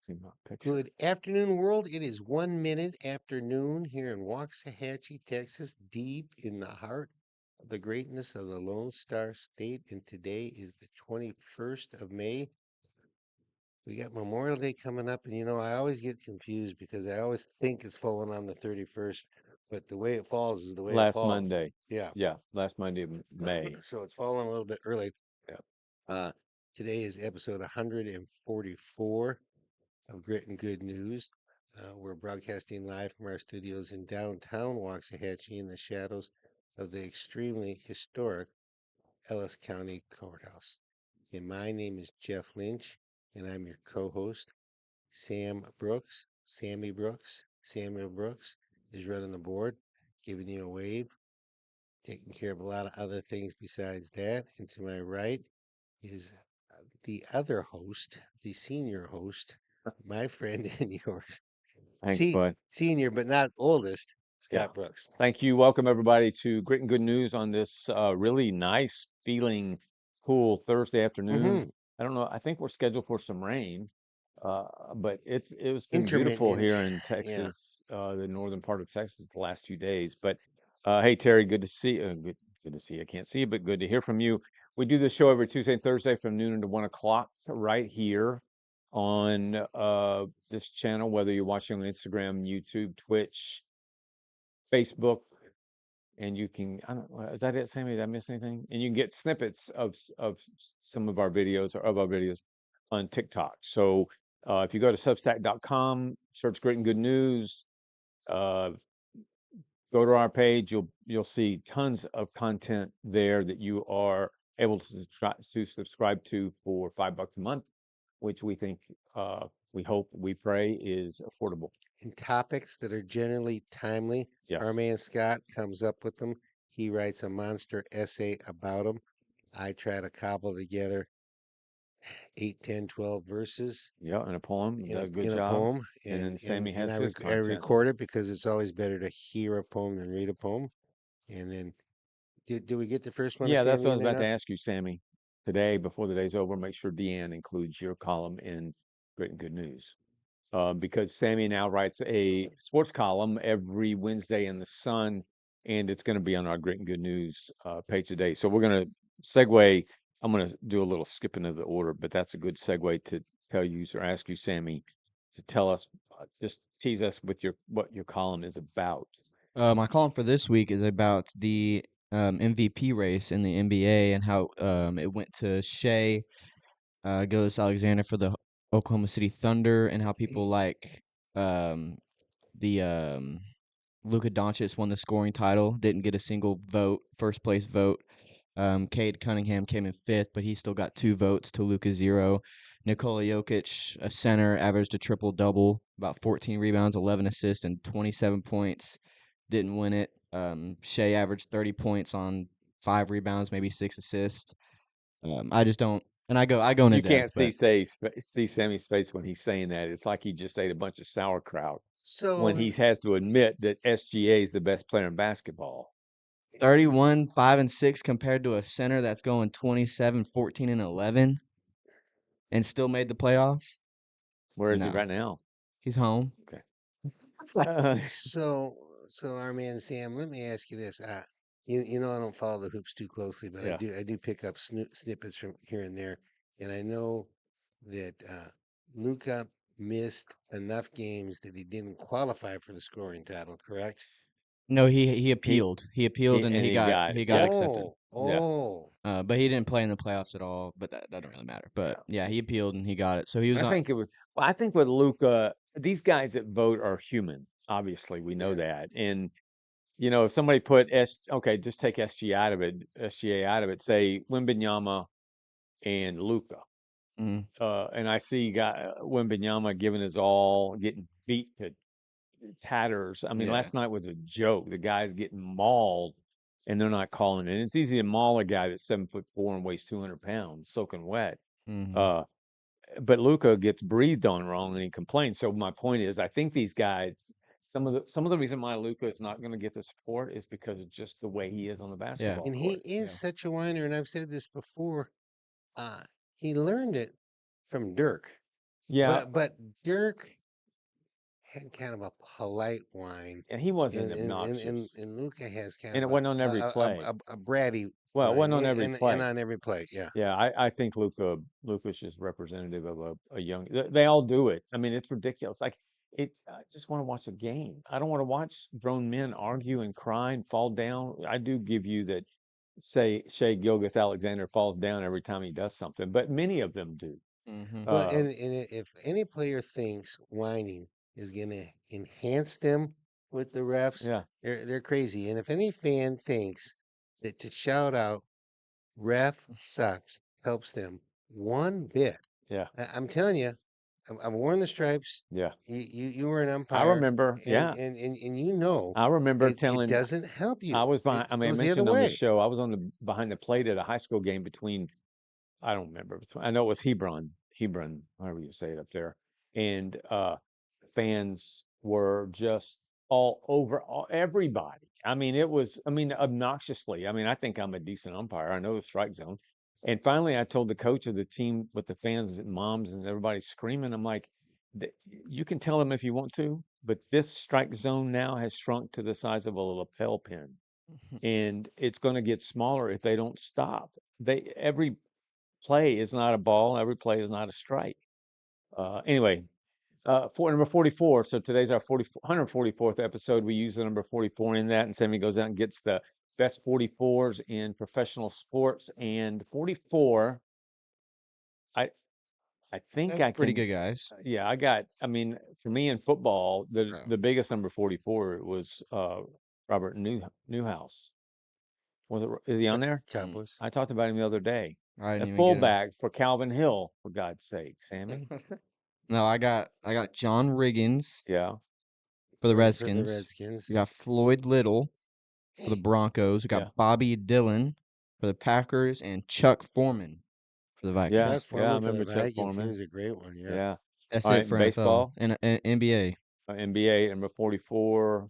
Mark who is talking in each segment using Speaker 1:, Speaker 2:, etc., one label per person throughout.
Speaker 1: See my picture.
Speaker 2: Good afternoon, world. It is 1 minute after noon here in Waxahachie, Texas, deep in the heart of the greatness of the Lone Star State. And today is the 21st of May. We got Memorial Day coming up, and I always get confused because I always think it's falling on the 31st, but the way it falls is the way it
Speaker 1: Last
Speaker 2: falls.
Speaker 1: Monday.
Speaker 2: Yeah.
Speaker 1: Yeah, last Monday of May.
Speaker 2: So it's falling a little bit early.
Speaker 1: Yeah.
Speaker 2: Uh, Today is episode 144 of Grit and Good News. We're broadcasting live from our studios in downtown Waxahachie in the shadows of the extremely historic Ellis County Courthouse. And my name is Jeff Lynch, and I'm your co-host. Sammy Brooks Samuel Brooks is running the board, giving you a wave, taking care of a lot of other things besides that. And to my right is the other host, the senior host, my friend and yours,
Speaker 1: Thanks, bud.
Speaker 2: senior but not oldest,
Speaker 1: Yeah.
Speaker 2: Scott Brooks.
Speaker 1: Thank you. Welcome everybody to Grit and Good News on this really nice feeling, cool Thursday afternoon.
Speaker 2: Mm-hmm.
Speaker 1: I don't know. I think we're scheduled for some rain, but it was been beautiful
Speaker 2: Intermittent.
Speaker 1: here in
Speaker 2: Yeah.
Speaker 1: Texas, the northern part of Texas, the last few days. But hey, Terry, good to see you. Good to see you. I can't see you, but good to hear from you. We do this show every Tuesday and Thursday from noon to 1 o'clock, right here on this channel. Whether you're watching on Instagram, YouTube, Twitch, Facebook, and you can, I don't know, is that it, Sammy? Did I miss anything? And you can get snippets of some of our videos or of our videos on TikTok. So if you go to substack.com, search Great and Good News, uh, go to our page, you'll see tons of content there that you are able to subscribe to for $5 a month, which we think, we hope, we pray is affordable.
Speaker 2: And topics that are generally timely. Our
Speaker 1: Yes.
Speaker 2: man Scott comes up with them. He writes a monster essay about them. I try to cobble together 8, 10, 12 verses
Speaker 1: Yeah, and a poem,
Speaker 2: in a
Speaker 1: good
Speaker 2: in a
Speaker 1: job.
Speaker 2: poem,
Speaker 1: And
Speaker 2: and
Speaker 1: then Sammy has
Speaker 2: I,
Speaker 1: his
Speaker 2: I
Speaker 1: content.
Speaker 2: record it because it's always better to hear a poem than read a poem. And then, did we get the first one to
Speaker 1: Yeah, that's what
Speaker 2: Sammy
Speaker 1: I
Speaker 2: in
Speaker 1: was
Speaker 2: there
Speaker 1: about to
Speaker 2: now?
Speaker 1: ask you, Sammy. Today, before the day's over, make sure Deanne includes your column in Great and Good News. Because Sammy now writes a sports column every Wednesday in the Sun, and it's going to be on our Great and Good News page today. So we're going to segue. I'm going to do a little skipping of the order, but that's a good segue to tell you or ask you, Sammy, to tell us, just tease us with what your column is about.
Speaker 3: My column for this week is about the MVP race in the NBA and how it went to Shea Gilgeous-Alexander for the Oklahoma City Thunder, and how people like um, the Luka Doncic won the scoring title, didn't get a single vote, first place vote. Cade Cunningham came in fifth, but he still got 2 votes to Luka 0. Nikola Jokic, a center, averaged a triple-double, about 14 rebounds, 11 assists, and 27 points. Didn't win it. Shea averaged 30 points on 5 rebounds, maybe 6 assists. I just don't, and I go into
Speaker 1: You
Speaker 3: depth,
Speaker 1: can't see
Speaker 3: but
Speaker 1: see Sammy's face when he's saying that. It's like he just ate a bunch of sauerkraut when
Speaker 2: So
Speaker 1: he has to admit that SGA is the best player in basketball.
Speaker 3: 31, 5, and 6 compared to a center that's going 27, 14, and 11 and still made the playoffs.
Speaker 1: Where is he
Speaker 3: No,
Speaker 1: right now?
Speaker 3: he's home.
Speaker 1: Okay.
Speaker 2: so so our man Sam, let me ask you this. I don't follow the hoops too closely, but
Speaker 1: Yeah.
Speaker 2: I do pick up snippets from here and there, and I know that Luca missed enough games that he didn't qualify for the scoring title. Correct?
Speaker 3: No, he
Speaker 1: He
Speaker 3: appealed. He appealed and
Speaker 1: and he got it.
Speaker 3: he got
Speaker 1: Yeah.
Speaker 3: accepted.
Speaker 1: Yeah.
Speaker 2: Oh.
Speaker 3: But he didn't play in the playoffs at all. But that doesn't really matter. But
Speaker 1: Yeah.
Speaker 3: yeah, he appealed and he got it. So he was
Speaker 1: I
Speaker 3: on.
Speaker 1: think it was well, I think with Luca, these guys that vote are human. Obviously, we know
Speaker 2: Yeah.
Speaker 1: that. And if somebody put okay, just take SGA out of it, say Wembanyama and Luca.
Speaker 3: Mm,
Speaker 1: And I see Wembanyama giving his all, getting beat to tatters. I mean,
Speaker 3: yeah.
Speaker 1: last night was a joke. The guy's getting mauled, and they're not calling it. And it's easy to maul a guy that's 7'4" and weighs 200 pounds, soaking wet.
Speaker 3: Mm-hmm.
Speaker 1: Uh, but Luca gets breathed on wrong, and he complains. So my point is, I think these guys. Some of the reason why Luca is not going to get the support is because of just the way he is on the
Speaker 3: Yeah.
Speaker 1: basketball
Speaker 2: And he
Speaker 1: court.
Speaker 2: is
Speaker 3: Yeah.
Speaker 2: such a whiner, and I've said this before. He learned it from Dirk.
Speaker 1: Yeah,
Speaker 2: But Dirk had kind of a polite whine,
Speaker 1: and he wasn't
Speaker 2: and
Speaker 1: obnoxious,
Speaker 2: Luca has kind
Speaker 1: and
Speaker 2: of
Speaker 1: it wasn't on every play.
Speaker 2: a bratty
Speaker 1: Well, it
Speaker 2: whine,
Speaker 1: wasn't on every
Speaker 2: and
Speaker 1: play.
Speaker 2: on every play. Yeah.
Speaker 1: Yeah, I think Luka's just representative of a young. They all do it. I mean, it's ridiculous. Like it's. I just want to watch a game. I don't want to watch grown men argue and cry and fall down. I do give you that. Say Shea Gilgeous-Alexander falls down every time he does something, but many of them do.
Speaker 3: Mm-hmm.
Speaker 2: Well,
Speaker 1: Uh,
Speaker 2: if any player thinks whining is going to enhance them with the refs,
Speaker 1: yeah,
Speaker 2: they're crazy. And if any fan thinks that to shout out "ref sucks" helps them one bit,
Speaker 1: yeah,
Speaker 2: I'm telling you, I've worn the stripes.
Speaker 1: yeah.
Speaker 2: You were an
Speaker 1: I
Speaker 2: umpire,
Speaker 1: remember. Yeah,
Speaker 2: and you know
Speaker 1: I remember
Speaker 2: it
Speaker 1: telling.
Speaker 2: doesn't help
Speaker 1: I
Speaker 2: you.
Speaker 1: was
Speaker 2: It
Speaker 1: behind. I mean, I
Speaker 2: goes the other
Speaker 1: mentioned on the
Speaker 2: way.
Speaker 1: show. I was on the behind the plate at a high school game between. I don't remember. I know it was Hebron, however you say it up there, and fans were just all over everybody. I mean, it was, I mean, obnoxiously. I mean, I think I'm a decent umpire. I know the strike zone. And finally, I told the coach of the team with the fans and moms and everybody screaming, I'm like, you can tell them if you want to, but this strike zone now has shrunk to the size of a lapel pin. And it's going to get smaller if they don't stop. Every play is not a ball, every play is not a strike. Anyway, for number 44. So today's our 144th episode. We use the number 44 in that, and Sammy goes out and gets the best 44s in professional sports. And 44, I I think I
Speaker 3: Pretty
Speaker 1: can.
Speaker 3: good guys.
Speaker 1: Yeah, I got. I mean, for me in football, the
Speaker 3: Oh.
Speaker 1: the biggest number 44 was Robert Newhouse. Is he on there?
Speaker 2: Cowboys.
Speaker 1: I talked about him the other day.
Speaker 3: I
Speaker 1: A
Speaker 3: didn't even get him.
Speaker 1: fullback for Calvin Hill, for God's sake, Sammy.
Speaker 3: No, I got John Riggins
Speaker 1: Yeah,
Speaker 3: for the
Speaker 2: For the
Speaker 3: Redskins.
Speaker 2: Redskins.
Speaker 3: We got Floyd Little for the Broncos. We
Speaker 1: yeah,
Speaker 3: got Bobby Dillon for the Packers and Chuck Foreman for the
Speaker 1: yeah,
Speaker 2: Chuck
Speaker 3: Vikings.
Speaker 1: yeah. I
Speaker 2: Foreman for the
Speaker 1: remember Chuck
Speaker 2: Vikings. He
Speaker 1: Foreman.
Speaker 2: was a great one. Yeah.
Speaker 1: Yeah.
Speaker 3: That's
Speaker 1: All
Speaker 3: it
Speaker 1: right.
Speaker 3: for NFL
Speaker 1: Baseball,
Speaker 3: and NBA.
Speaker 1: NBA, number 44.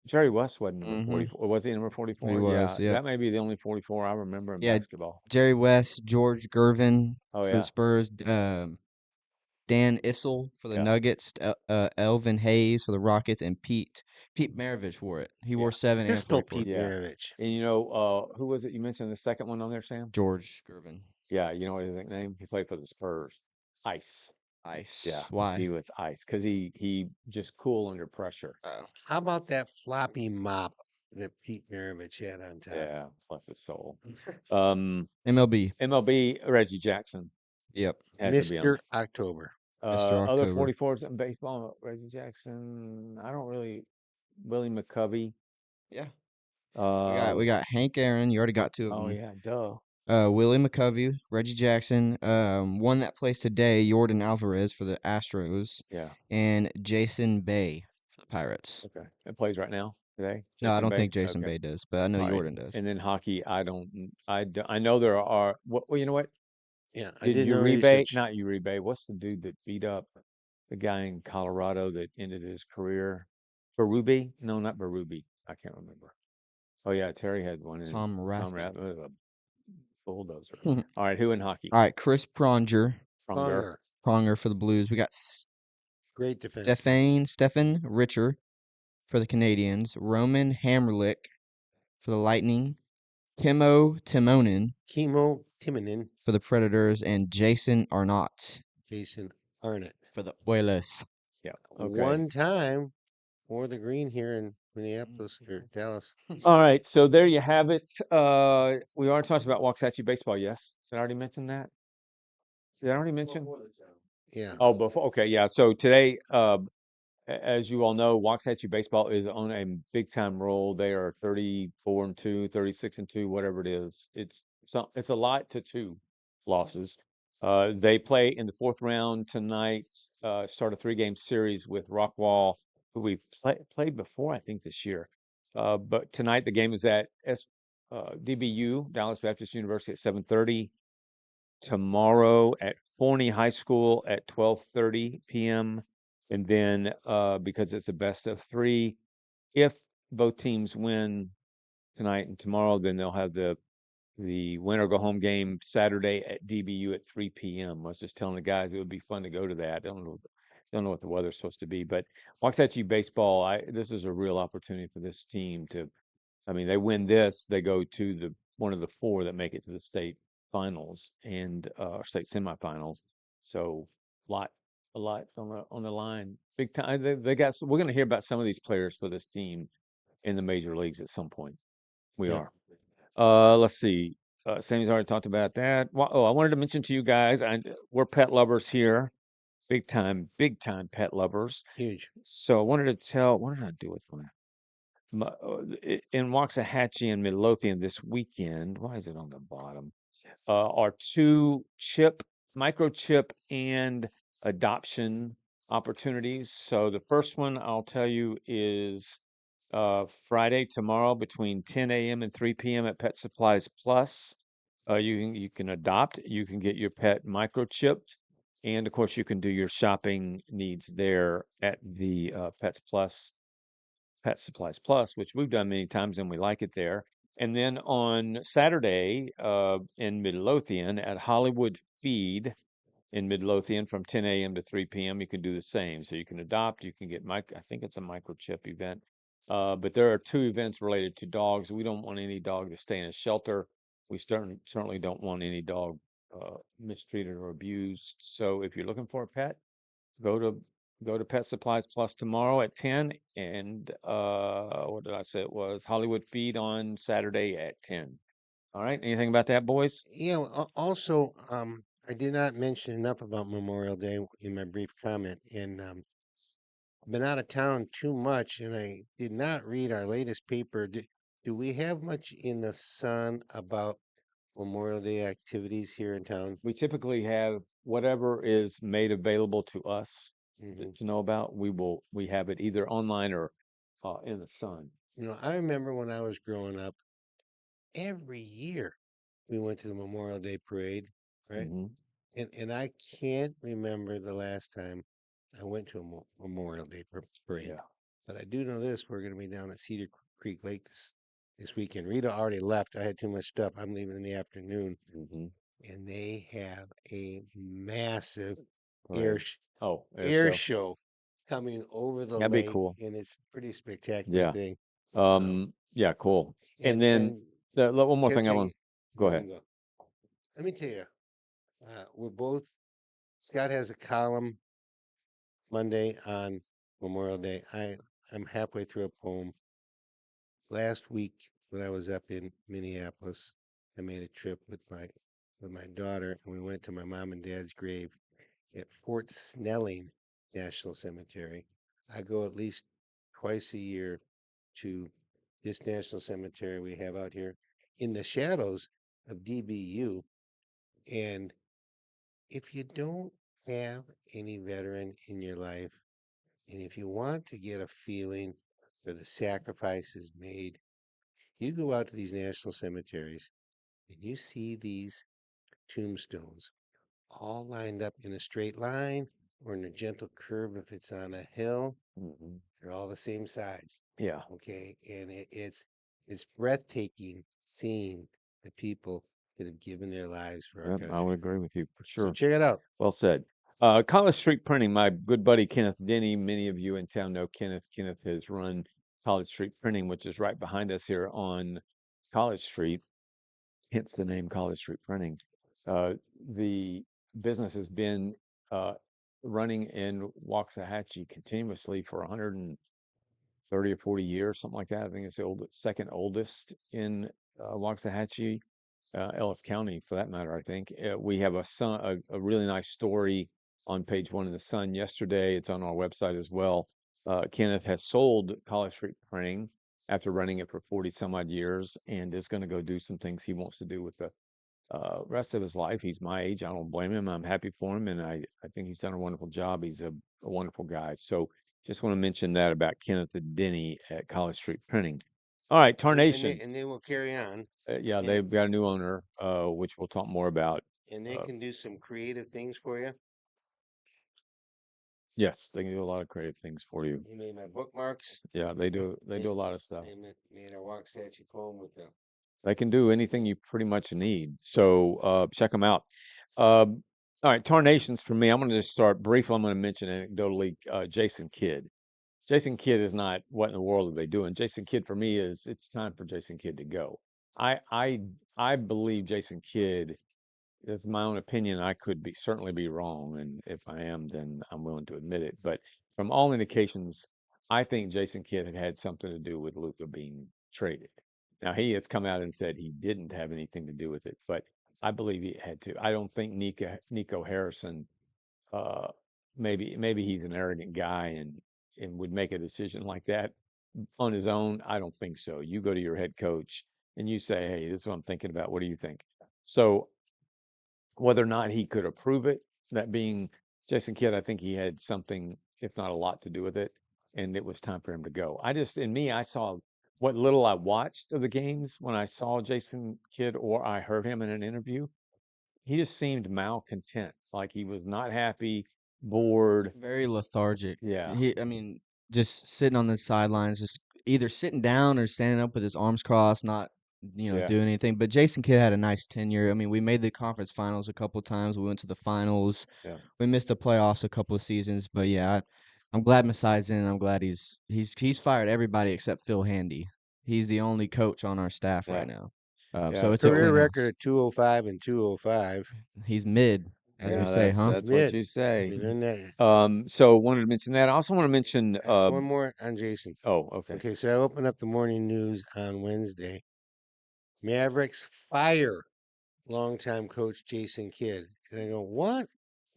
Speaker 1: Jerry West wasn't number
Speaker 3: Mm-hmm.
Speaker 1: 44. Or was he number
Speaker 3: He
Speaker 1: 44?
Speaker 3: was.
Speaker 1: Yeah.
Speaker 3: Yep.
Speaker 1: That may be the only 44 I remember in
Speaker 3: Yeah.
Speaker 1: basketball.
Speaker 3: Jerry West, George Gervin
Speaker 1: Oh,
Speaker 3: for the
Speaker 1: yeah.
Speaker 3: Spurs. Dan Issel for the
Speaker 1: Yeah.
Speaker 3: Nuggets. Elvin Hayes for the Rockets, and Pete Maravich wore it. He
Speaker 1: Yeah.
Speaker 3: wore 7 and
Speaker 2: Pistol
Speaker 3: 44.
Speaker 2: Pete
Speaker 1: Yeah.
Speaker 2: Maravich.
Speaker 1: And who was it you mentioned the second one on there, Sam?
Speaker 3: George Gervin.
Speaker 1: Yeah. You know what his nickname? He played for the Spurs. Ice. Yeah.
Speaker 3: Ice. Why?
Speaker 1: He was ice because he just cool under pressure.
Speaker 3: Oh.
Speaker 2: How about that floppy mop that Pete Maravich had on top?
Speaker 1: Yeah. Bless his soul. Um,
Speaker 3: MLB.
Speaker 1: MLB, Reggie Jackson
Speaker 3: Yep.
Speaker 1: has to be on
Speaker 2: Mr.
Speaker 1: there.
Speaker 2: October.
Speaker 3: Mr.
Speaker 1: Other
Speaker 3: October.
Speaker 1: 44s in baseball, Reggie Jackson. I don't really. Willie McCovey.
Speaker 3: Yeah.
Speaker 1: Uh,
Speaker 3: We got Hank Aaron. You already got 2 of
Speaker 1: oh
Speaker 3: them.
Speaker 1: yeah, duh.
Speaker 3: Willie McCovey, Reggie Jackson, one that plays today, Jordan Alvarez for the Astros,
Speaker 1: Yeah.
Speaker 3: and Jason Bay for the Pirates.
Speaker 1: Okay. It plays right now today.
Speaker 3: No, I
Speaker 1: Jason
Speaker 3: don't
Speaker 1: Bay.
Speaker 3: think Jason
Speaker 1: Okay.
Speaker 3: Bay does, but I know
Speaker 1: All right.
Speaker 3: Jordan does.
Speaker 1: And then hockey. I know there are. Well, you know what?
Speaker 2: Yeah, I
Speaker 1: Did
Speaker 2: did no
Speaker 1: Uribe?
Speaker 2: research.
Speaker 1: Not Uribe. What's the dude that beat up the guy in Colorado that ended his career? Berube? No, not Berube. I can't remember. Oh yeah, Terry had one in
Speaker 3: Tom
Speaker 1: Tom
Speaker 3: Rathman.
Speaker 1: Rath, a bulldozer.
Speaker 3: All
Speaker 1: All right, who in hockey?
Speaker 3: right, Chris Pronger
Speaker 1: Pronger.
Speaker 2: Pronger,
Speaker 3: for the Blues. We got
Speaker 2: great defenseman.
Speaker 3: Stefan Richer for the Canadians, Roman Hamrlik for the Lightning, Timo Timonen
Speaker 2: Kimo Timonen,
Speaker 3: for the Predators, and Jason Arnott
Speaker 2: Jason Arnott.
Speaker 3: for the Oilers.
Speaker 1: Yeah. Okay.
Speaker 2: One time wore the green here in Minneapolis or Dallas.
Speaker 1: All right, so there you have it. We already talked about Waxahachie baseball. Yes, did I already mention that? Did I already mention?
Speaker 2: Yeah.
Speaker 1: Oh, before. Okay, yeah. So today, as you all know, Waxahachie baseball is on a big time roll. They are 34-2, 36-2, whatever it is. It's a lot to 2 losses. They play in the 4th round tonight. Start a 3-game series with Rockwall, who we've played before, I think, this year. But tonight the game is at DBU, Dallas Baptist University, at 7:30. Tomorrow at Forney High School at 12:30 p.m. And then because it's a best of 3, if both teams win tonight and tomorrow, then they'll have the the winner go home game Saturday at DBU at 3 p.m. I was just telling the guys it would be fun to go to that. I don't know what the weather's supposed to be, but Waxahachie baseball, this is a real opportunity for this team to. I mean, they win this, they go to the one of the four that make it to the state finals and state semifinals. So lot a lot on the line. Big time. They got. We're going to hear about some of these players for this team in the major leagues at some point. We
Speaker 2: Yeah.
Speaker 1: are. Let's see. Sammy's already talked about that. Oh, I wanted to mention to you guys, we're pet lovers here, big time pet lovers.
Speaker 2: Huge.
Speaker 1: So I wanted to tell. What did I do with one? In Waxahachie and Midlothian this weekend. Why is it on the bottom? Are two microchip and adoption opportunities. So the first one I'll tell you is Friday tomorrow between 10 a.m. and 3 p.m. at Pet Supplies Plus. You can adopt. You can get your pet microchipped, and of course you can do your shopping needs there at the Pet Supplies Plus, which we've done many times and we like it there. And then on Saturday in Midlothian at Hollywood Feed in Midlothian from 10 a.m. to 3 p.m. You can do the same. So you can adopt, you can get I think it's a microchip event. But there are two events related to dogs. We don't want any dog to stay in a shelter. We certainly don't want any dog mistreated or abused. So if you're looking for a pet, go to Pet Supplies Plus tomorrow at 10 and what did I say it was? Hollywood Feed on Saturday at 10. All right. Anything about that, boys?
Speaker 2: Yeah. Also, I did not mention enough about Memorial Day in my brief comment, and been out of town too much, and I did not read our latest paper. Do we have much in the Sun about Memorial Day activities here in town?
Speaker 1: We typically have whatever is made available to us
Speaker 2: Hmm.
Speaker 1: to know about. We have it either online or in the Sun.
Speaker 2: I remember when I was growing up, every year we went to the Memorial Day parade, right?
Speaker 1: Hmm.
Speaker 2: And I can't remember the last time I went to a Memorial Day parade.
Speaker 1: Yeah.
Speaker 2: But I do know this: we're going to be down at Cedar Creek Lake this weekend. Rita already left. I had too much stuff. I'm leaving in the afternoon,
Speaker 1: Hmm.
Speaker 2: and they have a massive air
Speaker 1: Right.
Speaker 2: sh-
Speaker 1: Oh, air
Speaker 2: air
Speaker 1: show.
Speaker 2: show coming over the
Speaker 1: That'd be
Speaker 2: lake,
Speaker 1: cool.
Speaker 2: and it's a pretty spectacular
Speaker 1: Yeah.
Speaker 2: thing. Um,
Speaker 1: Yeah, cool. And then
Speaker 2: and
Speaker 1: one more
Speaker 2: can I
Speaker 1: thing I
Speaker 2: tell
Speaker 1: want.
Speaker 2: you?
Speaker 1: Go
Speaker 2: You
Speaker 1: ahead.
Speaker 2: can go. Let me tell you, we're both. Scott has a column Monday on Memorial Day. I'm halfway through a poem. Last week when I was up in Minneapolis, I made a trip with my daughter, and we went to my mom and dad's grave at Fort Snelling National Cemetery. I go at least twice a year to this national cemetery we have out here in the shadows of DBU. And if you don't have any veteran in your life, and if you want to get a feeling for the sacrifices made, you go out to these national cemeteries and you see these tombstones all lined up in a straight line or in a gentle curve if it's on a hill.
Speaker 1: Hmm.
Speaker 2: They're all the same size.
Speaker 1: Yeah.
Speaker 2: Okay. And it's breathtaking seeing the people that have given their lives for our
Speaker 1: Yep, I would
Speaker 2: country.
Speaker 1: agree with you for
Speaker 2: So
Speaker 1: sure.
Speaker 2: check it out.
Speaker 1: Well said. College Street Printing, my good buddy Kenneth Denny. Many of you in town know Kenneth. Kenneth has run College Street Printing, which is right behind us here on College Street, hence the name College Street Printing. The business has been uh, running in Waxahachie continuously for 130 or 40 years, something like that. I think it's the second oldest in Waxahachie, Ellis County, for that matter. I think we have a really nice story on page one of the Sun yesterday. It's on our website as well. Kenneth has sold College Street Printing after running it for 40 some odd years, and is going to go do some things he wants to do with the rest of his life. He's my age. I don't blame him. I'm happy for him, and I think he's done a wonderful job. He's a wonderful guy. So just want to mention that about Kenneth and Denny at College Street Printing. All right,
Speaker 2: And
Speaker 1: Tarnations.
Speaker 2: they will carry on,
Speaker 1: Yeah,
Speaker 2: and
Speaker 1: they've got a new owner, which we'll talk more about.
Speaker 2: they
Speaker 1: Uh,
Speaker 2: can do some creative things for you.
Speaker 1: yes, they can do a lot of creative things for you.
Speaker 2: They made my bookmarks.
Speaker 1: Yeah, they do. They
Speaker 2: They
Speaker 1: do a lot of stuff.
Speaker 2: they made our Waxahachie poem with the
Speaker 1: They can do anything you pretty much need. So check them out. All right, Tarnations for me. I'm going to just start briefly. I'm going to mention anecdotally Jason Kidd. Jason Kidd is not what in the world are they doing. Jason Kidd for me is it's time for Jason Kidd to go. I I I believe Jason Kidd. That's my own opinion. I could be certainly be wrong, and if I am, then I'm willing to admit it. But from all indications, I think Jason Kidd had something to do with Luka being traded. Now he has come out and said he didn't have anything to do with it, but I believe he had to. I don't think Nico Harrison uh, maybe he's an arrogant guy and would make a decision like that on his own. I don't think so. You go to your head coach and you say, "Hey, this is what I'm thinking about. What do you think?" So whether or not he could approve it, that being Jason Kidd, I think he had something, if not a lot, to do with it, and it was time for him to go. In me, I saw what little I watched of the games when I saw Jason Kidd or I heard him in an interview. He just seemed malcontent, like he was not happy, bored.
Speaker 3: Very lethargic.
Speaker 1: Yeah,
Speaker 3: I mean, just sitting on the sidelines, just either sitting down or standing up with his arms crossed, not
Speaker 1: yeah,
Speaker 3: doing anything. But Jason Kidd had a nice tenure. I mean, we made the conference finals a couple of times. We went to the finals.
Speaker 1: yeah,
Speaker 3: We missed the playoffs a couple of seasons. But yeah, I'm glad Masai's in. I'm glad he's fired everybody except Phil Handy. He's the only coach on our staff
Speaker 1: yeah,
Speaker 3: right now. So
Speaker 1: yeah.
Speaker 3: it's a
Speaker 2: Career
Speaker 3: cleanhouse.
Speaker 2: record of 205 and 205.
Speaker 3: He's mid, as we
Speaker 2: Yeah,
Speaker 1: Yeah,
Speaker 3: say, huh?
Speaker 2: he's
Speaker 1: that's what
Speaker 2: mid.
Speaker 1: you say.
Speaker 2: You learned that.
Speaker 1: So wanted to mention that. I also want to mention.
Speaker 2: One more on Jason.
Speaker 1: Oh, okay.
Speaker 2: Okay, so I opened up the morning news on Wednesday. Mavericks fire longtime coach Jason Kidd. And I go, what?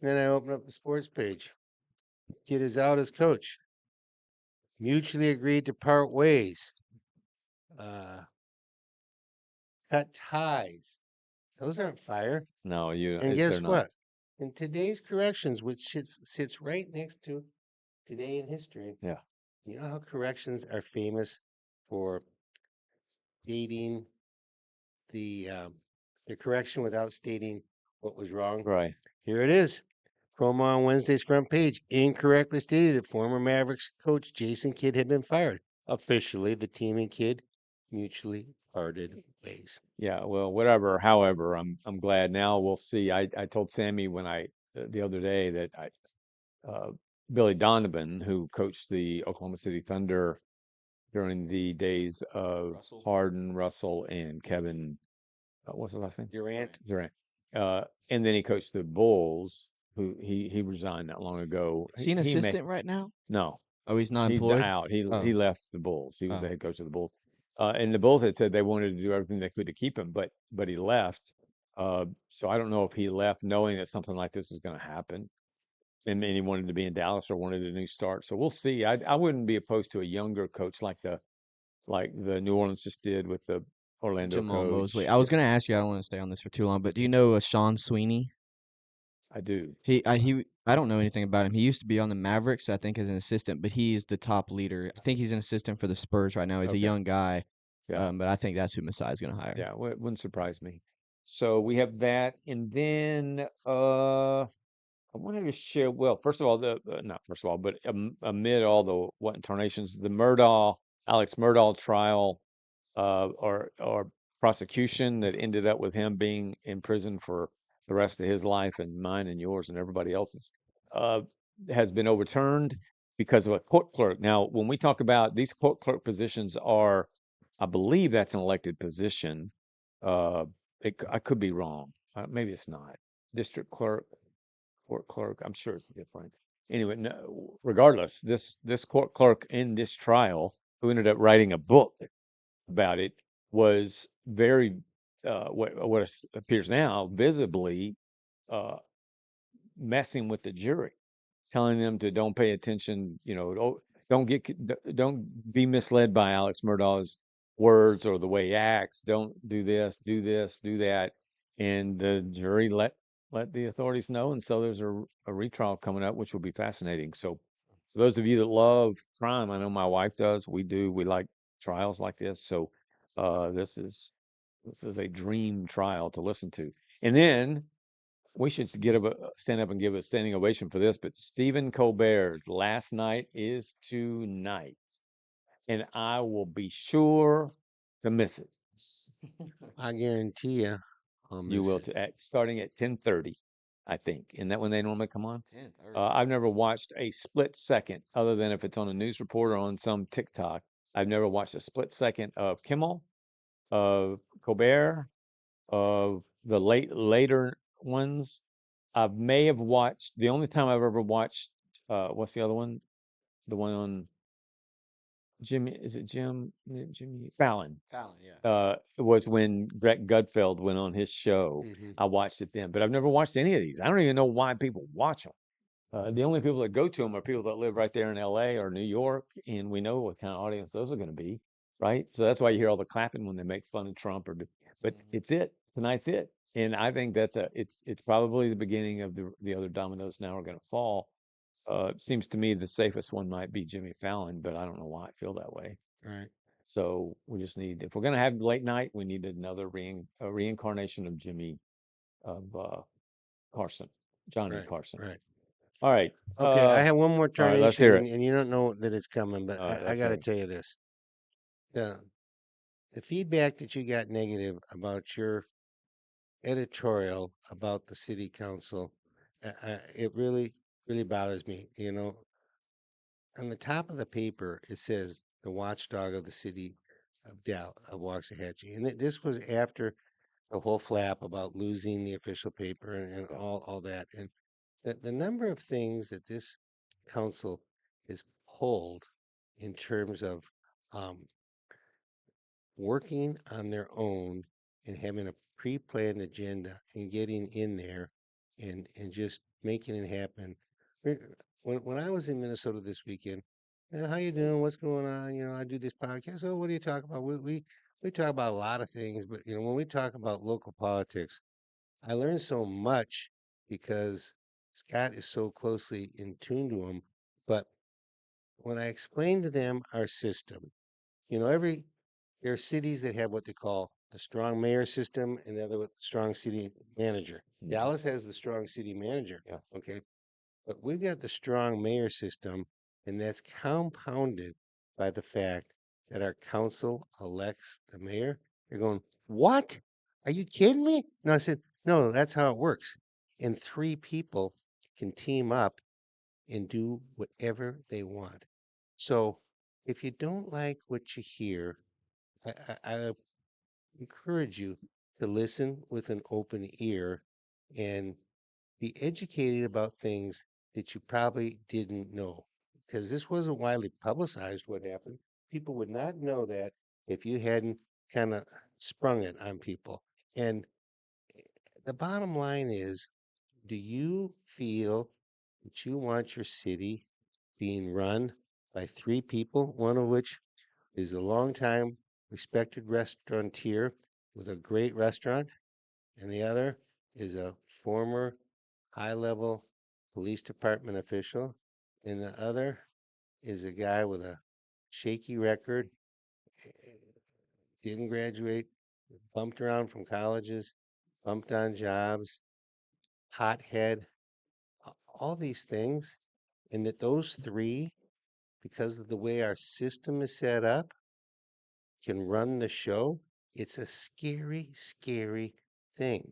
Speaker 2: And then I open up the sports page. Kidd is out as coach. Mutually agreed to part ways. Uh, cut ties. Those aren't fire.
Speaker 1: No,
Speaker 2: And
Speaker 1: they're
Speaker 2: guess
Speaker 1: not.
Speaker 2: what? In today's corrections, which sits right next to today in history,
Speaker 1: Yeah,
Speaker 2: you know how corrections are famous for stating the correction without stating what was wrong?
Speaker 1: right.
Speaker 2: Here it is. Promo on Wednesday's front page incorrectly stated that former Mavericks coach Jason Kidd had been fired. Officially, the team and Kidd mutually parted ways.
Speaker 1: Yeah, well, whatever. However, I'm glad now. We'll see. I told Sammy when the other day that uh, Billy Donovan, who coached the Oklahoma City Thunder during the days of
Speaker 3: Russell.
Speaker 1: Harden, Russell, and Kevin, what's the last name?
Speaker 2: Durant,
Speaker 1: Durant. And then he coached the Bulls, who he resigned not long ago.
Speaker 3: Is he an
Speaker 1: He may
Speaker 3: assistant right now?
Speaker 1: no,
Speaker 3: Oh, he's not
Speaker 1: he's
Speaker 3: employed?
Speaker 1: out. He
Speaker 3: Oh,
Speaker 1: left the Bulls. He was the
Speaker 3: oh.
Speaker 1: head coach of the Bulls. And the Bulls had said they wanted to do everything they could to keep him, but he left. So I don't know if he left knowing that something like this is going to happen, and he wanted to be in Dallas or wanted a new start. So we'll see. I wouldn't be opposed to a younger coach like the New Orleans just did with the Orlando
Speaker 3: Jamal Mosley.
Speaker 1: coach.
Speaker 3: I was
Speaker 1: Yeah,
Speaker 3: gonna ask you, I don't want to stay on this for too long, but do you know Sean Sweeney?
Speaker 1: I do.
Speaker 3: I don't know anything about him. He used to be on the Mavericks, I think, as an assistant, but he's the top leader. I think he's an assistant for the Spurs right now. He's a
Speaker 1: Okay.
Speaker 3: young guy,
Speaker 1: Yeah.
Speaker 3: but I think that's who Masai's gonna hire.
Speaker 1: Yeah. It wouldn't surprise me. So we have that, and then I wanted to share. Well, first of all, not first of all, but amid all the what intonations, the Alex Murdahl trial, or prosecution that ended up with him being in prison for the rest of his life and mine and yours and everybody else's, uh, has been overturned because of a court clerk. Now, when we talk about these court clerk positions are, I believe that's an elected position. Uh, I could be wrong. Maybe it's not. District clerk, court clerk. I'm sure it's different. Anyway, no, regardless, this court clerk in this trial, who ended up writing a book about it, was very what appears now visibly uh, messing with the jury, telling them to don't pay attention, don't be misled by Alex Murdahl's words or the way he acts. Don't do this, do this, do that, and the jury let the authorities know. And so there's a retrial coming up, which will be fascinating. So for those of you that love crime, I know my wife does. We do. We like trials like this. So this is a dream trial to listen to. And then we should stand up and give a standing ovation for this. But Stephen Colbert's last night is tonight, and I will be sure to miss it.
Speaker 2: I guarantee you, I'll
Speaker 1: You
Speaker 2: miss
Speaker 1: will
Speaker 2: it.
Speaker 1: starting at 10:30, I think. Isn't that when they normally come on?
Speaker 3: 10:30.
Speaker 1: I've never watched a split second, other than if it's on a news report or on some TikTok. I've never watched a split second of Kimmel, of Colbert, of the later ones. I may have watched the only time I've ever watched what's the other one? The one on Jimmy, is it Jimmy Fallon?
Speaker 3: Fallon, yeah.
Speaker 1: It was when Brett Gudfeld went on his show.
Speaker 2: Hmm.
Speaker 1: I watched it then, but I've never watched any of these. I don't even know why people watch them. The only people that go to them are people that live right there in LA or New York, and we know what kind of audience those are going to be, right? So that's why you hear all the clapping when they make fun of Trump but
Speaker 3: Mhm.
Speaker 1: it's it. Tonight's it. And I think it's probably the beginning of the other dominoes now are going to fall. It seems to me the safest one might be Jimmy Fallon, but I don't know why I feel that way.
Speaker 2: Right,
Speaker 1: So we just need, if we're going to have late night, we need another a reincarnation of Carson, Johnny
Speaker 2: right,
Speaker 1: Carson.
Speaker 2: right.
Speaker 1: All right.
Speaker 2: Okay, I have one more
Speaker 1: All right, let's hear
Speaker 2: tarnation,
Speaker 1: it.
Speaker 2: and you don't know that it's coming, but
Speaker 1: All right,
Speaker 2: I
Speaker 1: let's
Speaker 2: got
Speaker 1: hear
Speaker 2: to
Speaker 1: it.
Speaker 2: tell you this. The, the feedback that you got negative about your editorial about the city council, it really, really bothers me. You know, on the top of the paper, it says the watchdog of the city of Waxahachie. And this was after the whole flap about losing the official paper and
Speaker 1: Yeah.
Speaker 2: all that. And the number of things that this council is pulled in terms of um, working on their own and having a pre-planned agenda and getting in there and just making it happen. Re- when I was in Minnesota this weekend, how you doing? What's going on? You know, I do this podcast. Oh, what do you talk about? We talk about a lot of things, but you know, when we talk about local politics, I learned so much because Scott is so closely in tune to them. But when I explained to them our system, you know, there are cities that have what they call the strong mayor system and the other with strong city manager.
Speaker 1: Mhm.
Speaker 2: Dallas has the strong city manager.
Speaker 1: Yeah.
Speaker 2: Okay. But we've got the strong mayor system, and that's compounded by the fact that our council elects the mayor. They're going, what? Are you kidding me? No, I said, no, that's how it works. And three people can team up and do whatever they want. So if you don't like what you hear, I encourage you to listen with an open ear and be educated about things that you probably didn't know. Because this wasn't widely publicized what happened. People would not know that if you hadn't kind of sprung it on people. And the bottom line is, do you feel that you want your city being run by three people, one of which is a longtime respected restaurateur with a great restaurant, and the other is a former high level police department official, and the other is a guy with a shaky record, didn't graduate, bumped around from colleges, bumped on jobs, hothead, all these things, and that those three, because of the way our system is set up, can run the show. It's a scary, scary thing.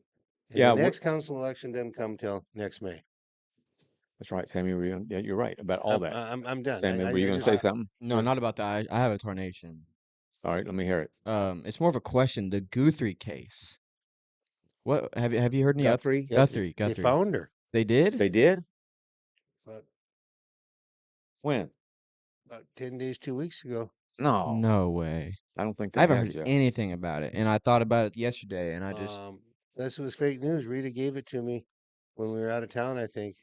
Speaker 2: And the
Speaker 1: Yeah,
Speaker 2: next council election doesn't come till next May.
Speaker 1: that's right, Sammy. Yeah, you're right about all that.
Speaker 2: I'm done.
Speaker 1: Sammy, were you
Speaker 2: I
Speaker 1: going to
Speaker 2: just
Speaker 1: say
Speaker 3: Uh,
Speaker 1: something?
Speaker 3: no,
Speaker 2: uh,
Speaker 3: not about that. I have a tarnation.
Speaker 1: All right, let me hear it.
Speaker 3: It's more of a question. The Guthrie case. What have you heard any up?
Speaker 1: Guthrie,
Speaker 2: yep, they
Speaker 3: Guthrie.
Speaker 2: found her.
Speaker 3: They did?
Speaker 1: they did?
Speaker 2: But
Speaker 1: When?
Speaker 2: about 10 days, 2 weeks ago.
Speaker 1: No,
Speaker 3: No way.
Speaker 1: I don't think
Speaker 3: I
Speaker 1: they
Speaker 3: haven't
Speaker 1: have,
Speaker 3: heard
Speaker 1: Jeff.
Speaker 3: anything about it, and I thought about it yesterday, and I just
Speaker 2: Um, this was fake news. Rita gave it to me when we were out of town, I think.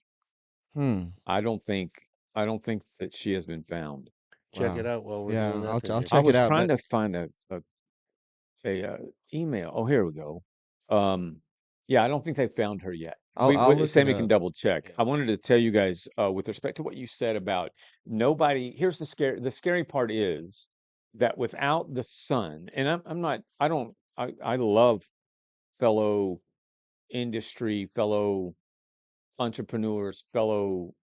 Speaker 3: hmm.
Speaker 1: I don't think I don't think that she has been found.
Speaker 2: Check
Speaker 3: Wow.
Speaker 2: it out while we're doing
Speaker 3: Yeah,
Speaker 2: nothing
Speaker 3: I'll
Speaker 2: here.
Speaker 1: I
Speaker 3: check it
Speaker 1: was
Speaker 3: out.
Speaker 1: trying
Speaker 3: But
Speaker 1: to find a email. Oh, here we go. Um, yeah, I don't think they found her yet.
Speaker 3: I'll look it
Speaker 1: Sammy can
Speaker 3: up.
Speaker 1: double check.
Speaker 3: Yeah.
Speaker 1: I wanted to tell you guys, with respect to what you said about nobody. Here's the scary part is that without the sun, and I'm not. I don't. I love fellow industry, fellow entrepreneurs, fellow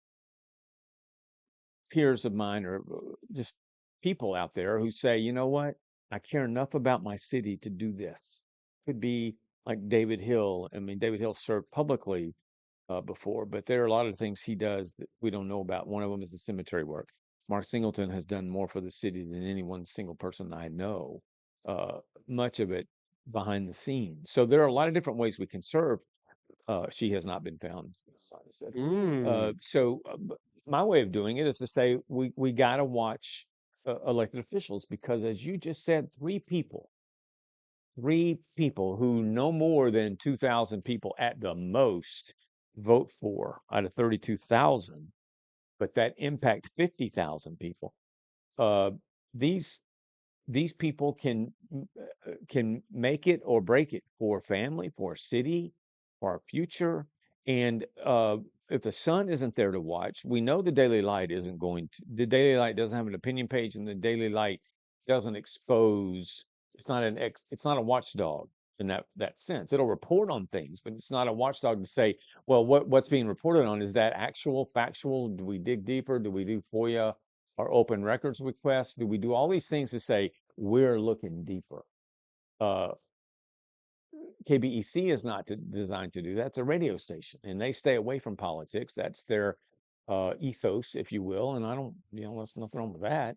Speaker 1: peers of mine, or just people out there who say, you know what? I care enough about my city to do this. Could be like David Hill. I mean, David Hill served publicly before, but there are a lot of things he does that we don't know about. One of them is the cemetery work. Mark Singleton has done more for the city than any one single person I know, uh, much of it behind the scenes. So there are a lot of different ways we can serve. She has not been found, as I said.
Speaker 2: Mm.
Speaker 1: My way of doing it is to say we got to watch elected officials because, as you just said, three people who no more than 2,000 people at the most vote for out of 32,000, but that impact 50,000 people. Uh, these these people can make it or break it for a family, for a city, for our future. And if the sun isn't there to watch, we know the Daily Light isn't going to. The Daily Light doesn't have an opinion page, and the Daily Light doesn't expose. It's not a watchdog in that sense. It'll report on things, but it's not a watchdog to say, well, what's being reported on, is that actual, factual? Do we dig deeper? Do we do FOIA? Our open records requests? Do we do all these things to say we're looking deeper? Uh, KBEC is not designed to do that. It's a radio station, and they stay away from politics. That's their ethos, if you will. And I don't, there's nothing wrong with that.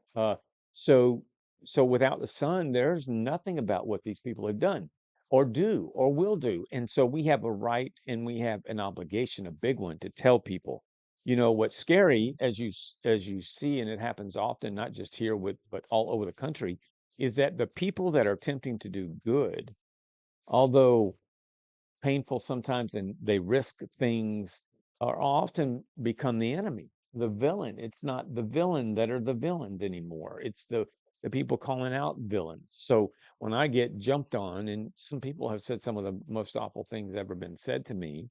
Speaker 1: So, so without the sun, there's nothing about what these people have done, or do, or will do. And so we have a right and we have an obligation, a big one, to tell people. What's scary, as you see, and it happens often, not just here but all over the country, is that the people that are attempting to do good, although painful sometimes and they risk things, are often become the enemy, the villain. It's not the villain that are the villains anymore. It's the people calling out villains. So when I get jumped on, and some people have said some of the most awful things ever been said to me,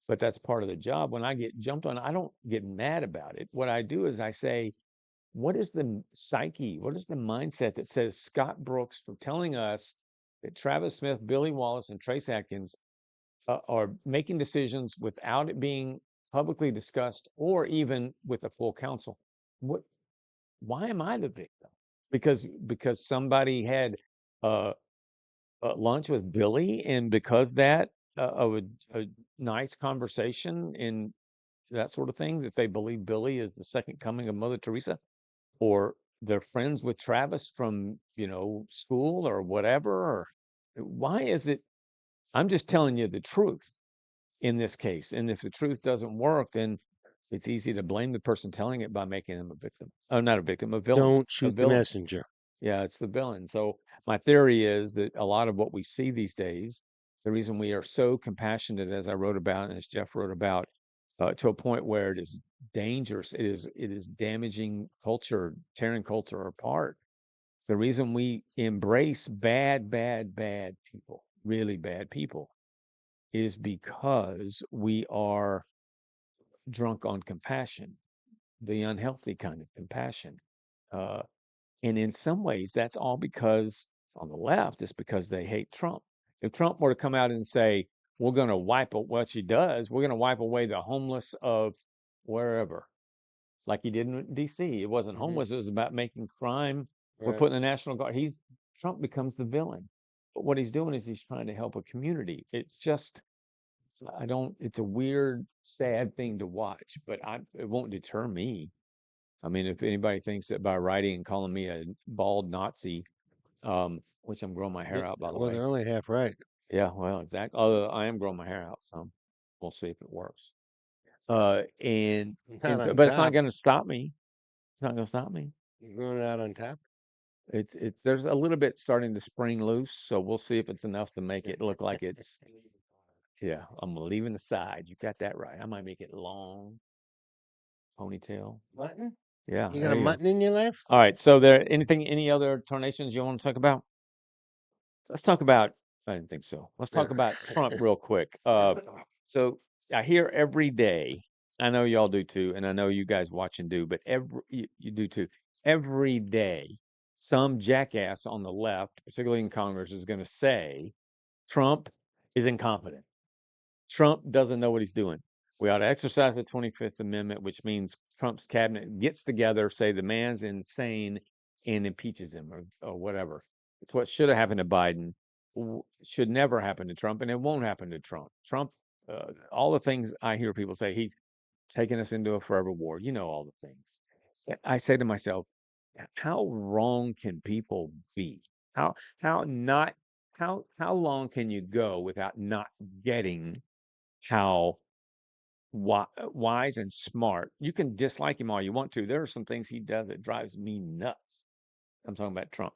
Speaker 1: but that's part of the job. When I get jumped on, I don't get mad about it. What I do is I say, what is the psyche? What is the mindset that says Scott Brooks, for telling us that Travis Smith, Billy Wallace, and Trace Atkins are making decisions without it being publicly discussed or even with a full council? What? Why am I the victim? Because somebody had uh, lunch with Billy, and because that a nice conversation and that sort of thing, that they believe Billy is the second coming of Mother Teresa, or they're friends with Travis from school or whatever. Or why is it? I'm just telling you the truth in this case. And if the truth doesn't work, then it's easy to blame the person telling it by making them a victim. Oh, not a victim, a villain.
Speaker 2: Don't
Speaker 1: A
Speaker 2: shoot the
Speaker 1: villain.
Speaker 2: messenger.
Speaker 1: Yeah, it's the villain. So my theory is that a lot of what we see these days, the reason we are so compassionate, as I wrote about and as Jeff wrote about, to a point where it is dangerous, it is damaging culture, tearing culture apart. The reason we embrace bad, bad, bad people, really bad people, is because we are drunk on compassion, the unhealthy kind of compassion. Uh, and in some ways, that's all because on the left, it's because they hate Trump. If Trump were to come out and say, we're going to what she does, we're going to wipe away the homeless of wherever, like he did in DC. It wasn't
Speaker 2: Mm-hmm.
Speaker 1: homeless, it was about making crime. We're
Speaker 2: Right.
Speaker 1: putting the National Guard. Trump becomes the villain. But what he's doing is he's trying to help a community. It's just, it's a weird, sad thing to watch, but it won't deter me. I mean, if anybody thinks that by writing and calling me a bald Nazi, which I'm growing my hair out, by the
Speaker 2: Well,
Speaker 1: way.
Speaker 2: they're only half right.
Speaker 1: Yeah, well, exactly. Although I am growing my hair out, so we'll see if it works. And
Speaker 2: Not
Speaker 1: so,
Speaker 2: on
Speaker 1: but it's not
Speaker 2: top.
Speaker 1: going to stop me. It's not going to stop me.
Speaker 2: You're growing it out on top.
Speaker 1: It's there's a little bit starting to spring loose, so we'll see if it's enough to make it look like it's. Yeah, I'm leaving the side. You got that right. I might make it long ponytail.
Speaker 2: Mutton?
Speaker 1: Yeah,
Speaker 2: You got
Speaker 1: there
Speaker 2: a
Speaker 1: you go.
Speaker 2: mutton in your life?
Speaker 1: All right. So any other Tarnations you want to talk about? Let's talk about. I didn't think so. Let's talk about Trump real quick. So I hear every day. I know y'all do too, and I know you guys watch and do, but you do too. Every day, some jackass on the left, particularly in Congress, is going to say Trump is incompetent. Trump doesn't know what he's doing. We ought to exercise the 25th Amendment, which means Trump's cabinet gets together, say the man's insane, and impeaches him or whatever. It's what should have happened to Biden, should never happen to Trump, and it won't happen to Trump. Trump, all the things I hear people say, he's taking us into a forever war. You know all the things. I say to myself, how wrong can people be? How how not how long can you go without not getting how wise and smart? You can dislike him all you want to. There are some things he does that drives me nuts. I'm talking about Trump.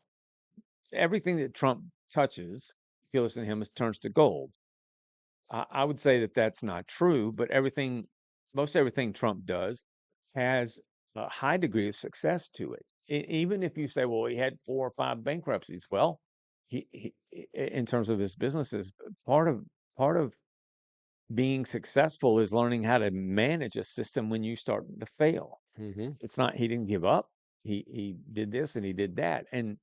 Speaker 1: Everything that Trump touches, if you listen to him, turns to gold. I would say that that's not true, but most everything Trump does has a high degree of success to it. Even if you say, well, he had 4 or 5 bankruptcies, well, in terms of his businesses, part of being successful is learning how to manage a system when you start to fail.
Speaker 2: Mm-hmm.
Speaker 1: It's not he didn't give up. He did this and he did that, and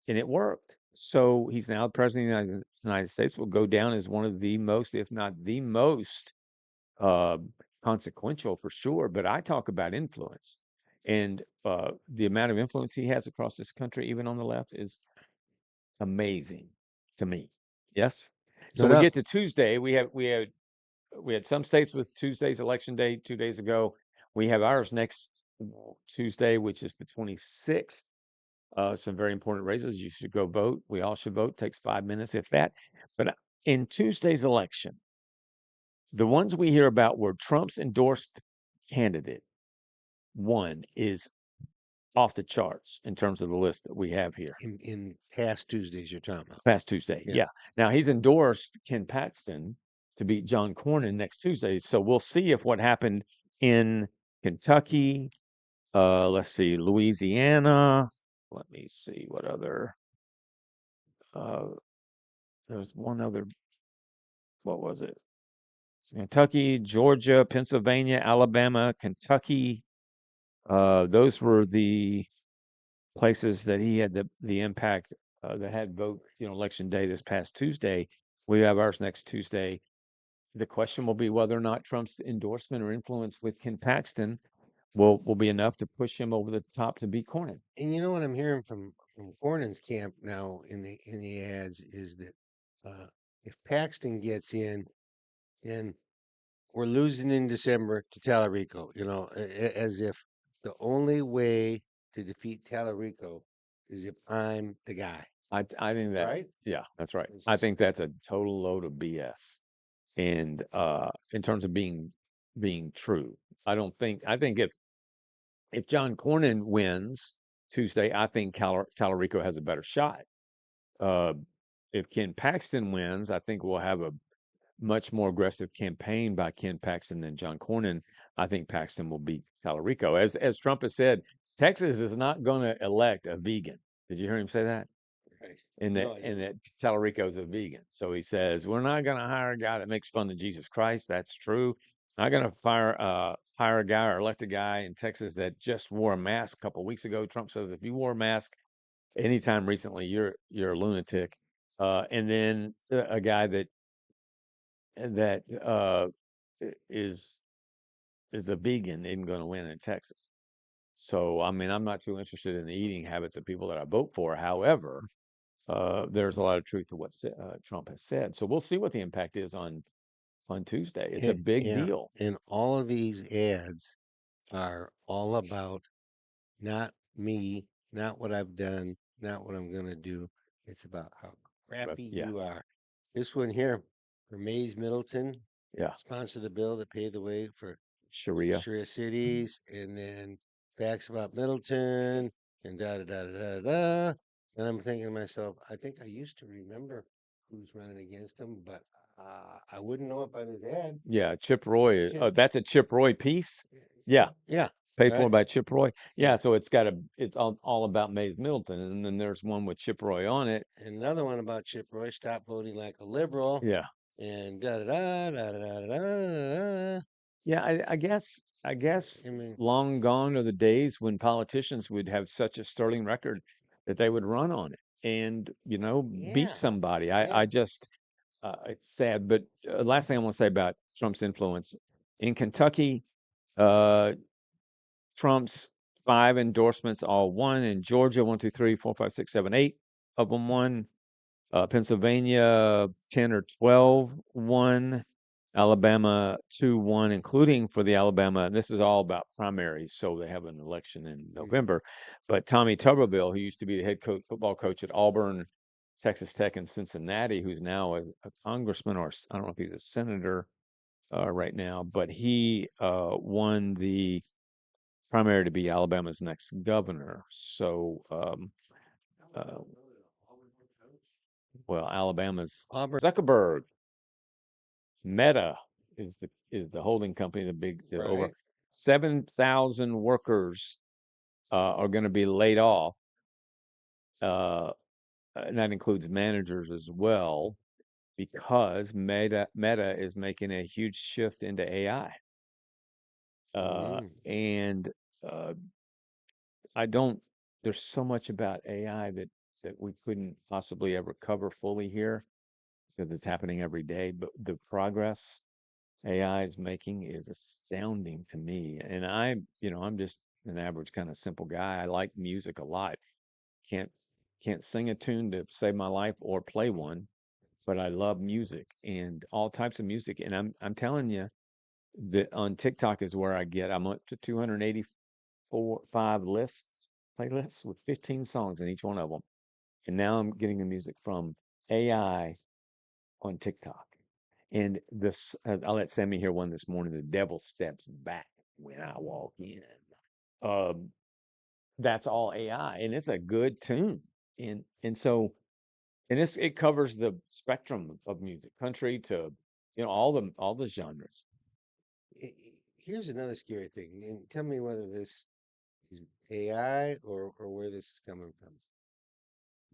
Speaker 1: it worked. So he's now the president of the United States. Will go down as one of the most, if not the most, uh, consequential for sure. But I talk about influence, and the amount of influence he has across this country, even on the left, is amazing to me. Yes. So
Speaker 2: No
Speaker 1: we
Speaker 2: doubt.
Speaker 1: get to Tuesday. We had some states with Tuesday's election day 2 days ago. We have ours next Tuesday, which is the 26th. Some very important races. You should go vote. We all should vote. Takes 5 minutes, if that. But in Tuesday's election, the ones we hear about where Trump's endorsed candidate one is off the charts in terms of the list that we have here.
Speaker 2: In past Tuesdays, you're talking about.
Speaker 1: Past Tuesday,
Speaker 2: Yeah.
Speaker 1: yeah. Now he's endorsed Ken Paxton to beat John Cornyn next Tuesday. So we'll see if what happened in Kentucky, let's see, Louisiana. Let me see what other. There's one other. What was it? Kentucky, Georgia, Pennsylvania, Alabama, Kentucky. Those were the places that he had the impact that had vote, election day this past Tuesday. We have ours next Tuesday. The question will be whether or not Trump's endorsement or influence with Ken Paxton will be enough to push him over the top to beat Cornyn.
Speaker 2: And you know what I'm hearing from Cornyn's camp now in the ads is that if Paxton gets in, then we're losing in December to Tallarico. As if the only way to defeat Tallarico is if I'm the guy.
Speaker 1: I think that,
Speaker 2: Right?
Speaker 1: yeah, that's right.
Speaker 2: It's
Speaker 1: I
Speaker 2: just-
Speaker 1: think that's a total load of BS. And in terms of being true, I think if John Cornyn wins Tuesday, I think Tallarico has a better shot. Uh, if Ken Paxton wins, I think we'll have a much more aggressive campaign by Ken Paxton than John Cornyn. I think Paxton will beat Tallarico. As Trump has said, Texas is not going to elect a vegan. Did you hear him say that?
Speaker 2: Right.
Speaker 1: And
Speaker 2: No,
Speaker 1: that Tallarico is a vegan. So he says, we're not going to hire a guy that makes fun of Jesus Christ. That's true. Not going to hire a guy or elect a guy in Texas that just wore a mask a couple of weeks ago. Trump says if you wore a mask anytime recently, you're a lunatic. And then a guy that is a vegan isn't going to win in Texas. So I mean, I'm not too interested in the eating habits of people that I vote for. However, there's a lot of truth to what Trump has said. So we'll see what the impact is on Tuesday. It's a big deal.
Speaker 2: And all of these ads are all about not me, not what I've done, not what I'm gonna do. It's about how crappy
Speaker 1: yeah.
Speaker 2: you are. This one here for Mays Middleton,
Speaker 1: Yeah,
Speaker 2: sponsor the bill that paved the way for
Speaker 1: Sharia.
Speaker 2: Sharia cities, and then facts about Middleton, and da da da da da da. And I'm thinking to myself, I think I used to remember who's running against him, but I wouldn't know it by his ad.
Speaker 1: Yeah, Chip Roy.
Speaker 2: Chip.
Speaker 1: That's a Chip Roy piece. Yeah,
Speaker 2: Yeah,
Speaker 1: paid
Speaker 2: right.
Speaker 1: for by Chip Roy. Yeah,
Speaker 2: Yeah.
Speaker 1: so it's all about Mays Middleton, and then there's one with Chip Roy on it.
Speaker 2: And another one about Chip Roy, stop voting like a liberal.
Speaker 1: Yeah,
Speaker 2: And da da da da da da da da.
Speaker 1: yeah. I guess
Speaker 2: I mean,
Speaker 1: long gone are the days when politicians would have such a sterling record that they would run on it and
Speaker 2: yeah,
Speaker 1: beat somebody.
Speaker 2: yeah.
Speaker 1: I just it's sad. But last thing I want to say about Trump's influence in Kentucky, Trump's 5 endorsements all won. In Georgia, 1, 2, 3, 4, 5, 6, 7, 8 of them won. Pennsylvania 10 or 12 won. Alabama 2-1, including for the Alabama. And this is all about primaries, so they have an election in November. But Tommy Tuberville, who used to be the head coach, football coach at Auburn, Texas Tech, and Cincinnati, who's now a congressman, or I don't know if he's a senator right now, but he won the primary to be Alabama's next governor. So, well, Alabama's
Speaker 2: Auburn,
Speaker 1: Zuckerberg, Meta is the holding company, the over
Speaker 2: right?
Speaker 1: 7,000 workers are going to be laid off, and that includes managers as well, because Meta is making a huge shift into AI.
Speaker 2: Mm.
Speaker 1: And uh, I don't. There's so much about AI that we couldn't possibly ever cover fully here because it's happening every day. But the progress AI is making is astounding to me. And I'm just an average kind of simple guy. I like music a lot. Can't can't sing a tune to save my life or play one, but I love music and all types of music. And I'm telling you that on TikTok is where I'm up to 285 playlists with 15 songs in each one of them. And now I'm getting the music from AI on TikTok. And this, I'll let Sammy hear one this morning. The devil steps back when I walk in. Um, that's all AI, and it's a good tune. And so, and it covers the spectrum of music, country to, all the genres.
Speaker 2: Here's another scary thing, and tell me whether this is AI or where this is coming from.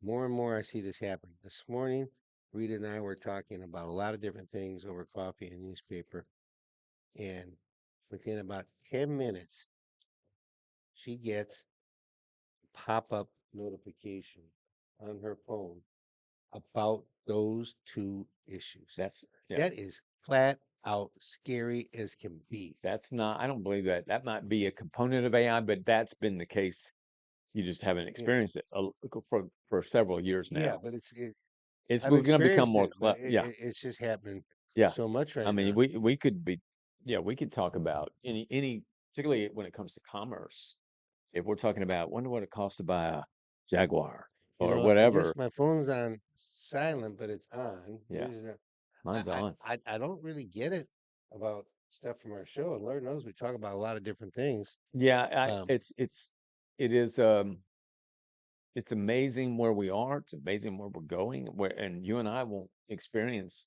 Speaker 2: More and more, I see this happening. This morning, Rita and I were talking about a lot of different things over coffee and newspaper, and within about 10 minutes, she gets a pop-up notification on her phone about those two issues.
Speaker 1: Yeah,
Speaker 2: That is flat out scary as can be.
Speaker 1: that's not. I don't believe that. That might be a component of AI, but that's been the case. You just haven't
Speaker 2: Yeah,
Speaker 1: experienced it for several years
Speaker 2: yeah,
Speaker 1: now.
Speaker 2: but
Speaker 1: It's
Speaker 2: I've
Speaker 1: going to become
Speaker 2: experienced
Speaker 1: more
Speaker 2: it, but
Speaker 1: clear. Yeah,
Speaker 2: it's just happening
Speaker 1: yeah.
Speaker 2: so much
Speaker 1: I
Speaker 2: right
Speaker 1: mean,
Speaker 2: now.
Speaker 1: we could be, yeah, we could talk about any, particularly when it comes to commerce. If we're talking about, wonder what it costs to buy a Jaguar or
Speaker 2: I guess
Speaker 1: whatever.
Speaker 2: my phone's on silent, but it's on.
Speaker 1: Yeah,
Speaker 2: I,
Speaker 1: mine's on.
Speaker 2: I don't really get it about stuff from our show, and Lord knows we talk about a lot of different things.
Speaker 1: Yeah,
Speaker 2: Um,
Speaker 1: it is, it's amazing where we are. It's amazing where we're going. And you and I won't experience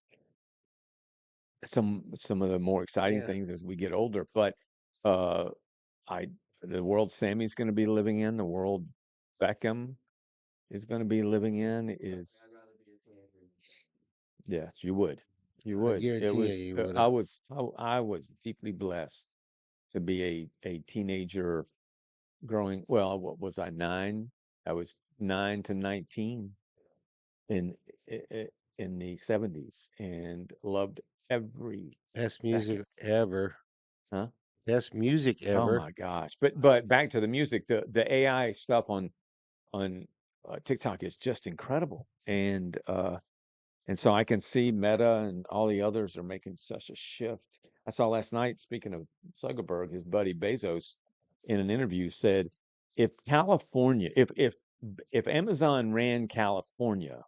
Speaker 1: some of the more exciting
Speaker 2: yeah,
Speaker 1: things as we get older. But uh, I the world Sammy's going to be living in, the world Beckham is going to be living in is, yes, you would. You
Speaker 2: I
Speaker 1: would. It
Speaker 2: guarantee
Speaker 1: was,
Speaker 2: you would have.
Speaker 1: I was deeply blessed to be a teenager growing, well, what was I, 9? I was 9 to 19 in in the 70s and loved every
Speaker 2: Best
Speaker 1: second.
Speaker 2: music ever.
Speaker 1: Huh?
Speaker 2: Best music
Speaker 1: Oh
Speaker 2: ever.
Speaker 1: my gosh. But back to the music, the AI stuff on TikTok is just incredible. And so I can see Meta and all the others are making such a shift. I saw last night, speaking of Zuckerberg, his buddy Bezos in an interview said, if California, if Amazon ran California,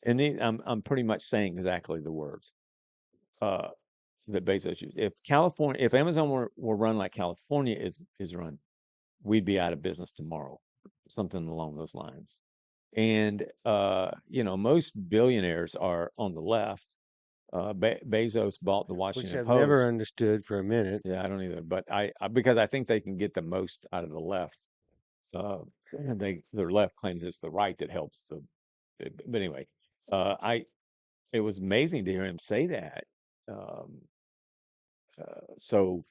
Speaker 1: and I'm pretty much saying exactly the words uh, that Bezos used. If Amazon were run like California is run, we'd be out of business tomorrow, something along those lines. And most billionaires are on the left. Bezos bought the
Speaker 2: Which
Speaker 1: Washington
Speaker 2: I've never
Speaker 1: Post.
Speaker 2: understood for a minute.
Speaker 1: Yeah, I don't either, but because I think they can get the most out of the left. And their left claims it's the right that helps the. But anyway, I it was amazing to hear him say that. Um, so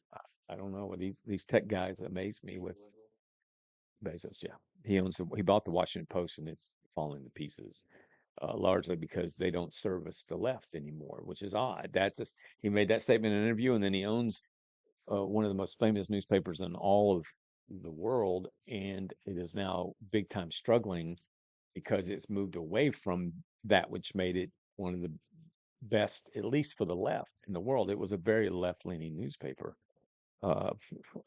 Speaker 1: I don't know, these tech guys amaze me with Bezos. Yeah, he bought the Washington Post and it's falling to pieces. Largely because they don't service the left anymore, which is odd. He made that statement in an interview, and then he owns one of the most famous newspapers in all of the world, and it is now big time struggling. because it's moved away from that which made it one of the best, at least for the left in the world. It was a very left-leaning newspaper for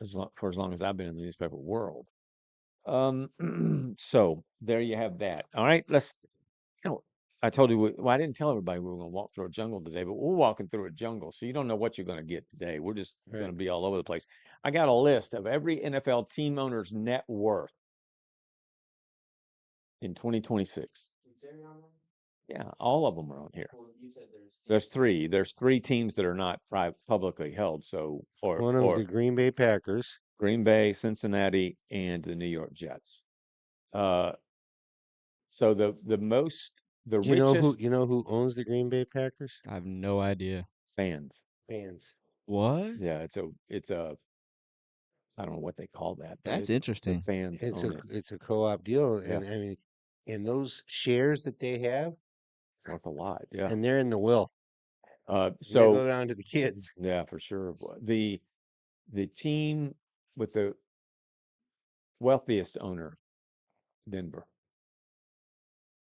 Speaker 1: as long as I've been in the newspaper world. So there you have that. All right, I told you, well, I didn't tell everybody we were going to walk through a jungle today, but we're walking through a jungle, so you don't know what you're going to get today. We're just going to be all over the place. I got a list of every NFL team owner's net worth in 2026. Yeah, all of them are on here. There's three. There's three teams that are not publicly held. So,
Speaker 2: One of them's the Green Bay Packers.
Speaker 1: Green Bay, Cincinnati, and the New York Jets. So the richest.
Speaker 2: You know who owns the Green Bay Packers?
Speaker 3: I have no idea.
Speaker 1: Fans.
Speaker 3: What?
Speaker 1: Yeah, it's a I don't know what they call that. But
Speaker 3: That's
Speaker 1: the
Speaker 3: interesting.
Speaker 1: fans own it.
Speaker 2: It's a co-op deal,
Speaker 1: Yeah.
Speaker 2: and I mean, and those shares that they have,
Speaker 1: Worth a lot. Yeah.
Speaker 2: and they're in the will. They
Speaker 1: So
Speaker 2: go down to the kids.
Speaker 1: yeah, for sure. The team with the wealthiest owner, Denver,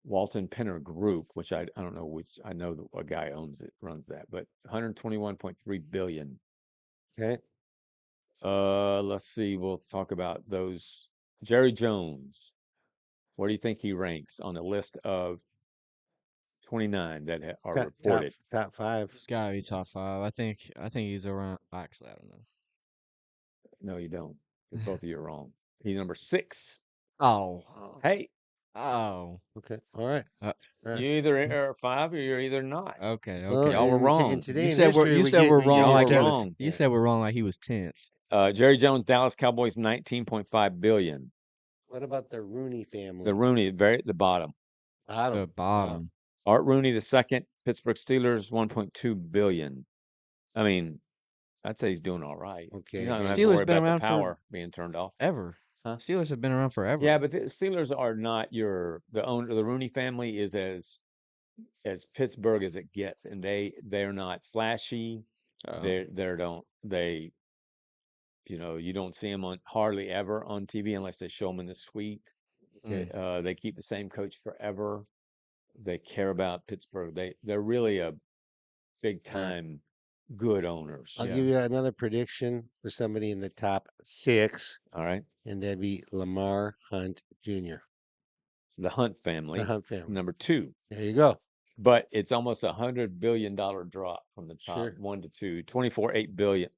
Speaker 1: Walton Penner Group, which I don't know which, I know a guy owns it, runs that, but 121.3 billion.
Speaker 2: Okay.
Speaker 1: Let's see. We'll talk about those. Jerry Jones. Where do you think he ranks on the list of 29 that are reported?
Speaker 2: Top five.
Speaker 3: It's gotta be top 5. I think he's around. Actually, I don't know.
Speaker 1: No, you don't. 'Cause both of you are wrong. He's number 6.
Speaker 3: Oh.
Speaker 1: Hey,
Speaker 3: Oh.
Speaker 2: Okay. All right.
Speaker 3: Uh,
Speaker 2: All right.
Speaker 1: you either are 5 or you're either not.
Speaker 3: Okay.
Speaker 2: Well,
Speaker 3: Okay.
Speaker 1: Y'all were
Speaker 2: in
Speaker 1: wrong.
Speaker 2: today
Speaker 3: You
Speaker 2: in
Speaker 3: said
Speaker 2: history,
Speaker 3: we're
Speaker 2: we get
Speaker 3: wrong.
Speaker 1: Y'all
Speaker 2: a
Speaker 1: are
Speaker 3: Like
Speaker 2: seven.
Speaker 3: you said we're wrong. Like he was 10th.
Speaker 1: Jerry Jones, Dallas Cowboys, 19.5 billion.
Speaker 2: What about the Rooney family?
Speaker 1: The Rooney, very at the bottom.
Speaker 2: Bottom.
Speaker 3: The bottom.
Speaker 1: Art Rooney the second. Pittsburgh Steelers, 1.2 billion. I mean, I'd say he's doing all right.
Speaker 2: Okay.
Speaker 1: You're not gonna have
Speaker 3: Steelers
Speaker 1: to worry
Speaker 3: been
Speaker 1: about the
Speaker 3: around for-
Speaker 1: power being turned off.
Speaker 3: Ever.
Speaker 1: Huh?
Speaker 3: Steelers have been around forever.
Speaker 1: Yeah, but the Steelers are not the owner. The Rooney family is as Pittsburgh as it gets, and they're not flashy.
Speaker 3: Oh.
Speaker 1: You don't see them on hardly ever on TV unless they show them in the suite. They keep the same coach forever. They care about Pittsburgh. They're really a big time good owners.
Speaker 2: I'll give you another prediction for somebody in the top 6,
Speaker 1: All right,
Speaker 2: and that'd be Lamar Hunt Jr.
Speaker 1: the Hunt family,
Speaker 2: The Hunt family.
Speaker 1: number 2.
Speaker 2: There you go.
Speaker 1: But it's almost $100 billion drop from the top
Speaker 2: Sure.
Speaker 1: 1 to 2. 24.8 billion.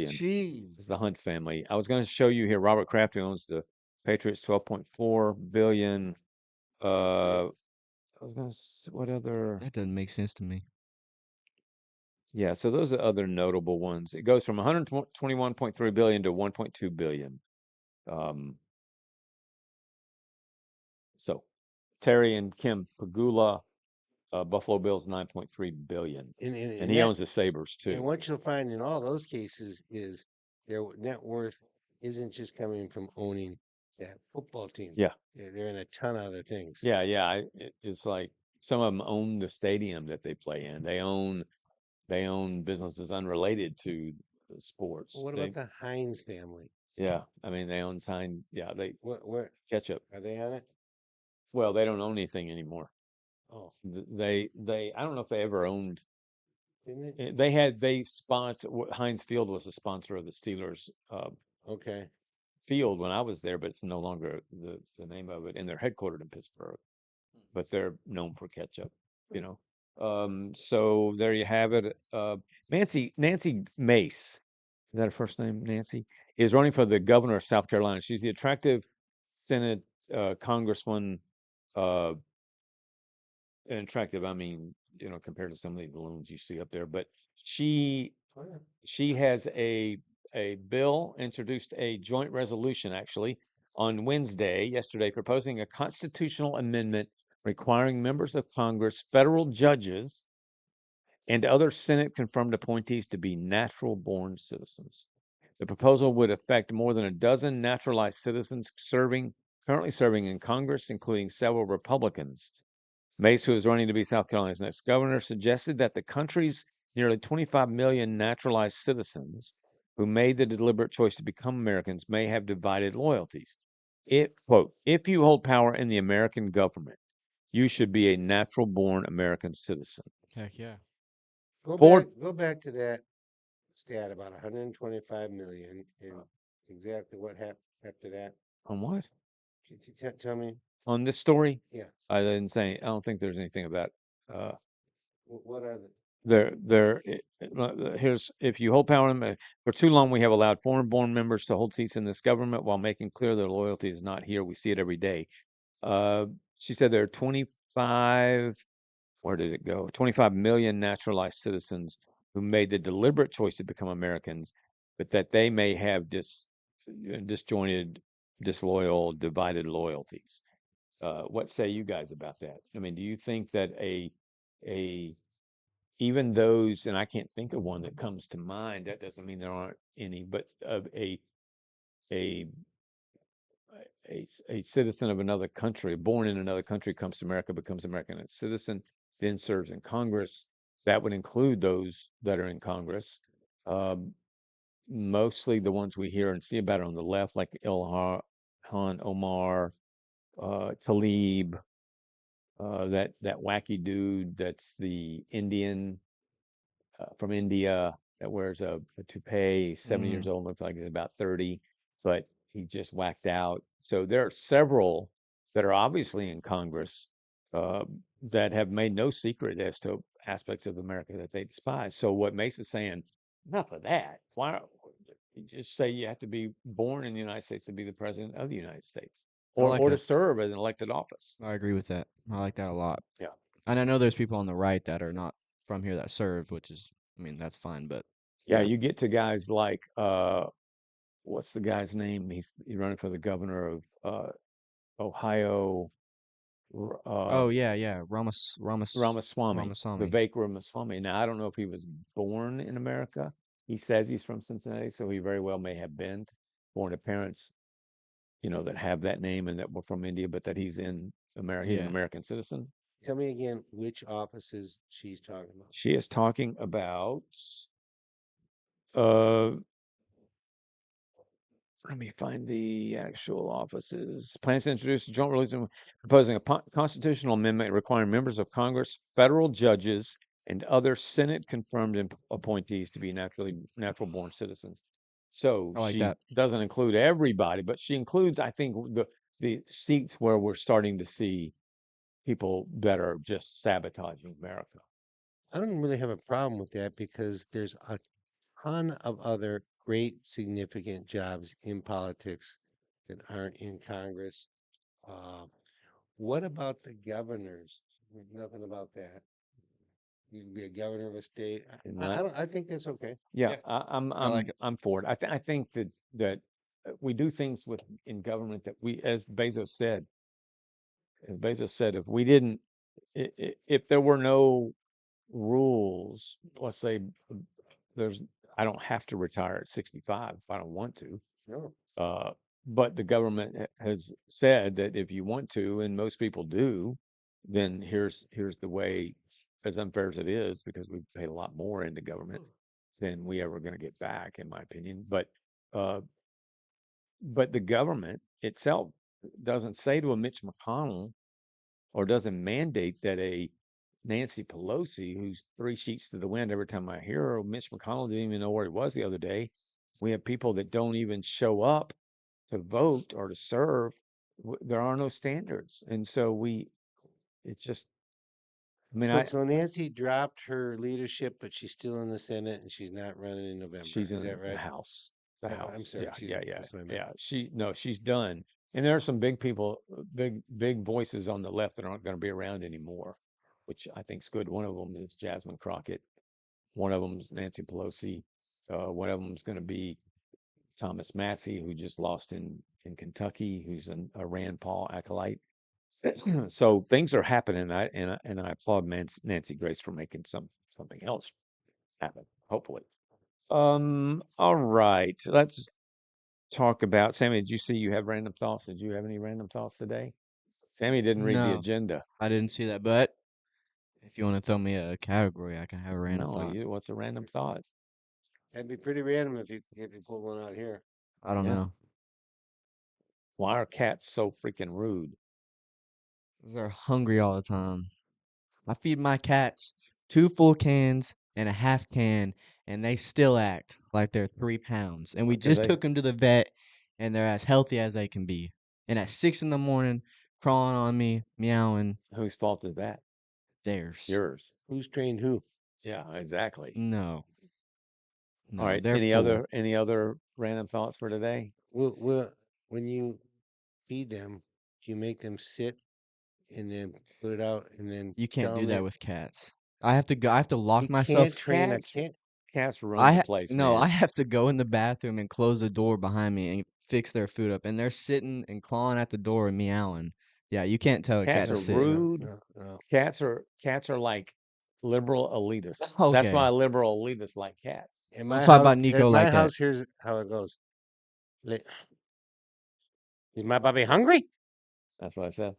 Speaker 3: Jeez.
Speaker 1: Is the Hunt family. I was going to show you here. Robert Kraft, who owns the Patriots, 12.4 billion. I was going to. What other?
Speaker 3: That doesn't make sense to me.
Speaker 1: Yeah, so those are other notable ones. It goes from 121.3 billion to 1.2 billion. So Terry and Kim Pagula, Buffalo Bills, 9.3 billion. And he owns the Sabres too.
Speaker 2: And what you'll find in all those cases is their net worth isn't just coming from owning that football team.
Speaker 1: Yeah.
Speaker 2: They're in a ton of other things.
Speaker 1: Yeah. It's like some of them own the stadium that they play in. They own businesses unrelated to the sports.
Speaker 2: Well, what about the Heinz family?
Speaker 1: Yeah, I mean they own Heinz. Yeah,
Speaker 2: Where
Speaker 1: ketchup.
Speaker 2: are they on it?
Speaker 1: Well, they don't own anything anymore.
Speaker 2: Oh,
Speaker 1: They I don't know if they ever owned.
Speaker 2: didn't
Speaker 1: They sponsor Heinz Field was a sponsor of the Steelers.
Speaker 2: Okay.
Speaker 1: Field when I was there, but it's no longer the name of it, and they're headquartered in Pittsburgh, but they're known for ketchup, So there you have it. Nancy Mace, is that her first name? Nancy is running for the governor of South Carolina. She's the attractive Senate Congresswoman, and attractive, I mean, compared to some of these balloons you see up there, but she has a bill, introduced a joint resolution actually on yesterday, proposing a constitutional amendment requiring members of Congress, federal judges, and other Senate confirmed appointees to be natural born citizens. The proposal would affect more than a dozen naturalized citizens currently serving in Congress, including several Republicans. Mace, who is running to be South Carolina's next governor, suggested that the country's nearly 25 million naturalized citizens who made the deliberate choice to become Americans may have divided loyalties. if you hold power in the American government, you should be a natural born American citizen.
Speaker 3: Heck yeah.
Speaker 1: Board
Speaker 2: Go back to that stat about 125 million and exactly what happened after that.
Speaker 1: on what?
Speaker 2: Can you tell me?
Speaker 1: On this story?
Speaker 2: Yeah.
Speaker 1: I didn't say, I don't think there's anything about, uh,
Speaker 2: What are the?
Speaker 1: here's, if you hold power for too long, we have allowed foreign-born members to hold seats in this government while making clear their loyalty is not here. We see it every day. She said there are 25, where did it go? 25 million naturalized citizens who made the deliberate choice to become Americans, but that they may have disjointed, disloyal, divided loyalties. What say you guys about that? I mean, do you think that a even those, and I can't think of one that comes to mind. That doesn't mean there aren't any, but of a a citizen of another country, born in another country, comes to America, becomes American citizen, then serves in Congress. That would include those that are in Congress. Um, Mostly the ones we hear and see about on the left, like Ilhan Omar, Talib, that wacky dude that's the Indian from India that wears a toupee. He's 70 years old, looks like he's about 30, but he just whacked out. So there are several that are obviously in Congress uh, that have made no secret as to aspects of America that they despise. So what Mesa's saying, enough of that. Why don't you just say you have to be born in the United States to be the president of the United States,
Speaker 3: I like
Speaker 1: or to
Speaker 3: that.
Speaker 1: serve as an elected office?
Speaker 3: I agree with that. I like that a lot.
Speaker 1: Yeah.
Speaker 3: And I know there's people on the right that are not from here that serve, which is, I mean, that's fine, but
Speaker 1: Yeah,
Speaker 3: yeah.
Speaker 1: you get to guys like what's the guy's name? He's running for the governor of Ohio,
Speaker 3: Oh yeah, yeah.
Speaker 1: Ramaswamy,
Speaker 3: Ramaswamy.
Speaker 1: Vivek Ramaswamy. Now I don't know if he was born in America. He says he's from Cincinnati, so he very well may have been born to parents, that have that name and that were from India, but that he's in America. He's an
Speaker 3: Yeah.
Speaker 1: American citizen.
Speaker 2: Tell me again which offices she's talking about.
Speaker 1: She is talking about. Uh, Let me find the actual offices. Plans to introduce a joint resolution proposing a constitutional amendment requiring members of Congress, federal judges, and other Senate-confirmed appointees to be natural-born citizens. So
Speaker 3: I like
Speaker 1: she
Speaker 3: that.
Speaker 1: doesn't include everybody, but she includes, I think, the seats where we're starting to see people that are just sabotaging America.
Speaker 2: I don't really have a problem with that because there's a ton of other great significant jobs in politics that aren't in Congress. Uh, what about the governors? Nothing about that. You can be a governor of a state.
Speaker 1: And
Speaker 2: I
Speaker 1: that,
Speaker 2: don't. I think that's okay.
Speaker 1: yeah,
Speaker 3: Yeah.
Speaker 1: I'm
Speaker 3: I like
Speaker 1: I'm
Speaker 3: it.
Speaker 1: I'm for it. I think that we do things in government that we, as Bezos said, if we didn't, if there were no rules, let's say there's, I don't have to retire at 65 if I don't want to.
Speaker 2: No.
Speaker 1: Uh, but the government has said that if you want to, and most people do, then here's the way, as unfair as it is, because we've paid a lot more into government than we ever going to get back, in my opinion. Uh, but the government itself doesn't say to a Mitch McConnell, or doesn't mandate that a Nancy Pelosi, who's three sheets to the wind every time I hear her. Mitch McConnell didn't even know where he was the other day. We have people that don't even show up to vote or to serve. There are no standards, and so it's just. I mean,
Speaker 2: So Nancy dropped her leadership, but she's still in the Senate and she's not running in November.
Speaker 1: she's
Speaker 2: Is that
Speaker 1: in the
Speaker 2: right?
Speaker 1: House. The
Speaker 2: I'm
Speaker 1: House.
Speaker 2: sorry.
Speaker 1: Yeah, yeah, yeah,
Speaker 2: That's what I meant.
Speaker 1: yeah. No, she's done. And there are some big people, big voices on the left that aren't going to be around anymore, which I think is good. One of them is Jasmine Crockett. One of them's Nancy Pelosi. One of them's going to be Thomas Massey, who just lost in Kentucky, who's a Rand Paul acolyte. So things are happening, and I applaud Nancy Grace for making something else happen. Hopefully. All right. Let's talk about Sammy. Did you see you have random thoughts? Did you have any random thoughts today? Sammy didn't read the
Speaker 3: No,
Speaker 1: agenda.
Speaker 3: I didn't see that, but if you want to throw me a category, I can have a random
Speaker 1: No,
Speaker 3: thought.
Speaker 1: what's a random thought?
Speaker 2: That'd be pretty random if you pull one out here.
Speaker 3: I don't
Speaker 1: Yeah.
Speaker 3: know.
Speaker 1: Why are cats so freaking rude?
Speaker 3: They're hungry all the time. I feed my cats 2 full cans and a half can, and they still act like they're 3 pounds. And we
Speaker 1: What do
Speaker 3: just
Speaker 1: they?
Speaker 3: took them to the vet, and they're as healthy as they can be. And at 6 in the morning, crawling on me, meowing,
Speaker 1: Whose fault is that?
Speaker 3: theirs.
Speaker 1: Yours.
Speaker 2: Who's trained who?
Speaker 1: Yeah, exactly.
Speaker 3: No,
Speaker 1: All
Speaker 3: no,
Speaker 1: right.
Speaker 3: they're full.
Speaker 1: Any other random thoughts for today?
Speaker 2: When you feed them, you make them sit and then put it out and then
Speaker 3: You can't
Speaker 2: tell
Speaker 3: do
Speaker 2: them
Speaker 3: that
Speaker 2: that
Speaker 3: with cats. I have to go. I have to lock
Speaker 2: you can't
Speaker 3: myself.
Speaker 2: train a
Speaker 1: Cats,
Speaker 2: cat.
Speaker 1: cats run the place,
Speaker 3: No, I
Speaker 1: man.
Speaker 3: have to go in the bathroom and close the door behind me and fix their food up. And they're sitting and clawing at the door and meowing. Yeah, you can't tell a cat
Speaker 1: Cats
Speaker 3: to
Speaker 1: are
Speaker 3: sit.
Speaker 1: rude.
Speaker 2: No.
Speaker 1: Cats are like liberal elitists. That's
Speaker 3: Okay,
Speaker 1: why liberal elitists like cats.
Speaker 3: don't talk about Nico
Speaker 2: At my
Speaker 3: like that.
Speaker 2: house, here's how it goes. Li- Is my puppy hungry?
Speaker 1: That's what I said.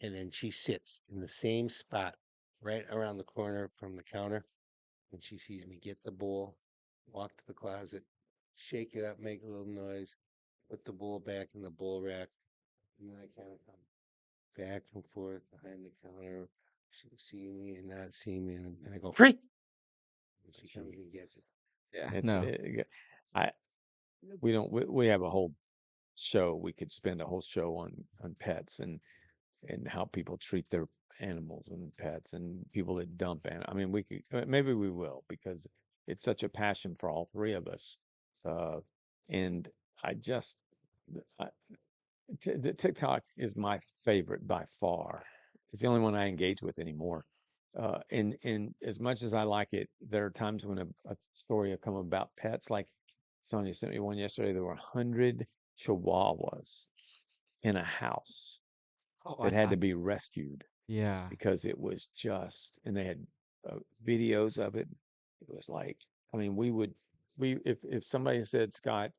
Speaker 2: And then she sits in the same spot, right around the corner from the counter. And she sees me get the bowl, walk to the closet, shake it up, make a little noise, put the bowl back in the bowl rack, and then I kind of come back and forth behind the counter. She'll see me and not see me, and I go free. And she comes and gets it.
Speaker 3: Yeah,
Speaker 1: It's
Speaker 3: no.
Speaker 1: I we don't we have a whole show. We could spend a whole show on pets and how people treat their animals and pets and people that dump I mean, we could maybe we will because it's such a passion for all three of us. Uh, and I just I, the TikTok is my favorite by far. It's the only one I engage with anymore. And as much as I like it, there are times when a story will come about pets. Like Sonia sent me one yesterday. There were 100 chihuahuas in a house
Speaker 3: Oh,
Speaker 1: that had to be rescued
Speaker 3: yeah.
Speaker 1: because it was just, and they had videos of it. It was like, I mean, we if somebody said Scott,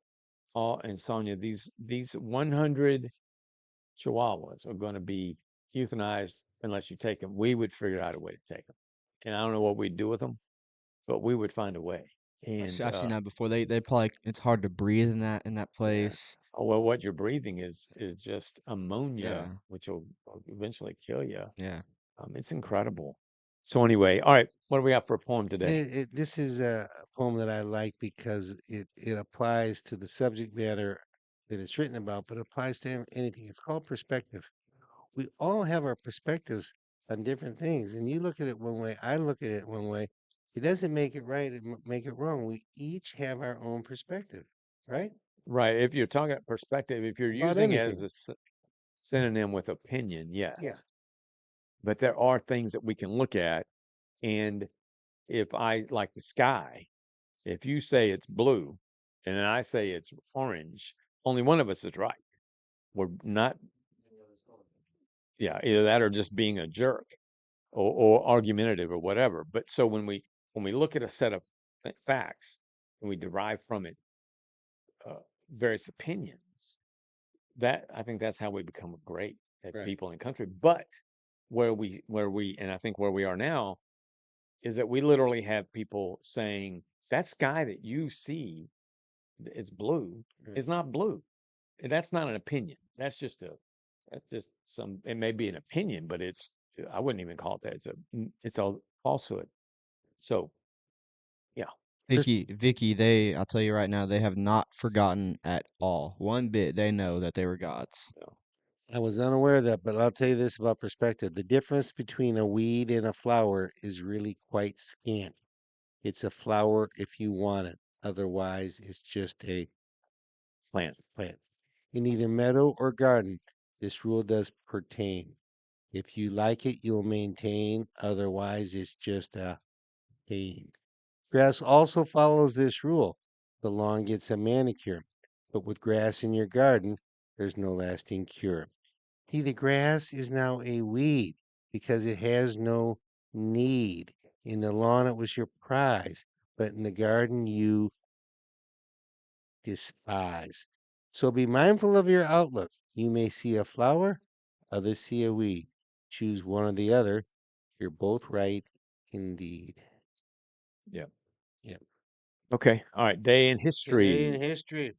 Speaker 1: and Sonia, these 100 Chihuahuas are going to be euthanized unless you take them. We would figure out a way to take them, and I don't know what we'd do with them, but we would find a way. And
Speaker 3: I've seen that before. They probably it's hard to breathe in that
Speaker 2: Yeah.
Speaker 3: place.
Speaker 1: oh, well, what you're breathing is just ammonia,
Speaker 3: Yeah,
Speaker 1: which will eventually kill you.
Speaker 3: yeah.
Speaker 1: It's incredible. So anyway, all right, what do we got for a poem today?
Speaker 2: This is a poem that I like because it applies to the subject matter that it's written about, but it applies to anything. It's called perspective. We all have our perspectives on different things, and you look at it one way, I look at it one way. It doesn't make it right, make it wrong. We each have our own perspective, right?
Speaker 1: Right, if you're talking about perspective, if you're
Speaker 2: About
Speaker 1: using it as
Speaker 2: anything.
Speaker 1: a synonym with opinion,
Speaker 2: Yeah.
Speaker 1: yes, but there are things that we can look at, and if I like the sky, if you say it's blue and then I say it's orange, only one of us is right. We're not, yeah, either that or just being a jerk or argumentative or whatever. But so when we look at a set of facts and we derive from it various opinions, that I think that's how we become great as
Speaker 2: Right.
Speaker 1: people in the country. But where we and I think where we are now is that we literally have people saying that sky that you see it's blue
Speaker 2: Right.
Speaker 1: is not blue. And that's not an opinion. That's just some it may be an opinion, but I wouldn't even call it that. It's a falsehood. So yeah.
Speaker 3: Vicky, I'll tell you right now, they have not forgotten at all. One bit, they know that they were gods.
Speaker 1: So,
Speaker 2: I was unaware of that, but I'll tell you this about perspective. The difference between a weed and a flower is really quite scant. It's a flower if you want it. Otherwise, it's just a
Speaker 1: plant.
Speaker 2: plant. In either meadow or garden, this rule does pertain. If you like it, you'll maintain. Otherwise, it's just a pain. Grass also follows this rule. The lawn gets a manicure. But with grass in your garden, there's no lasting cure. See, the grass is now a weed because it has no need. In the lawn, it was your prize, but in the garden, you despise. So be mindful of your outlook. You may see a flower, others see a weed. Choose one or the other. You're both right indeed.
Speaker 1: Yeah.
Speaker 2: Yep.
Speaker 1: Okay. All right. Day in
Speaker 2: Today in
Speaker 1: history.
Speaker 2: history.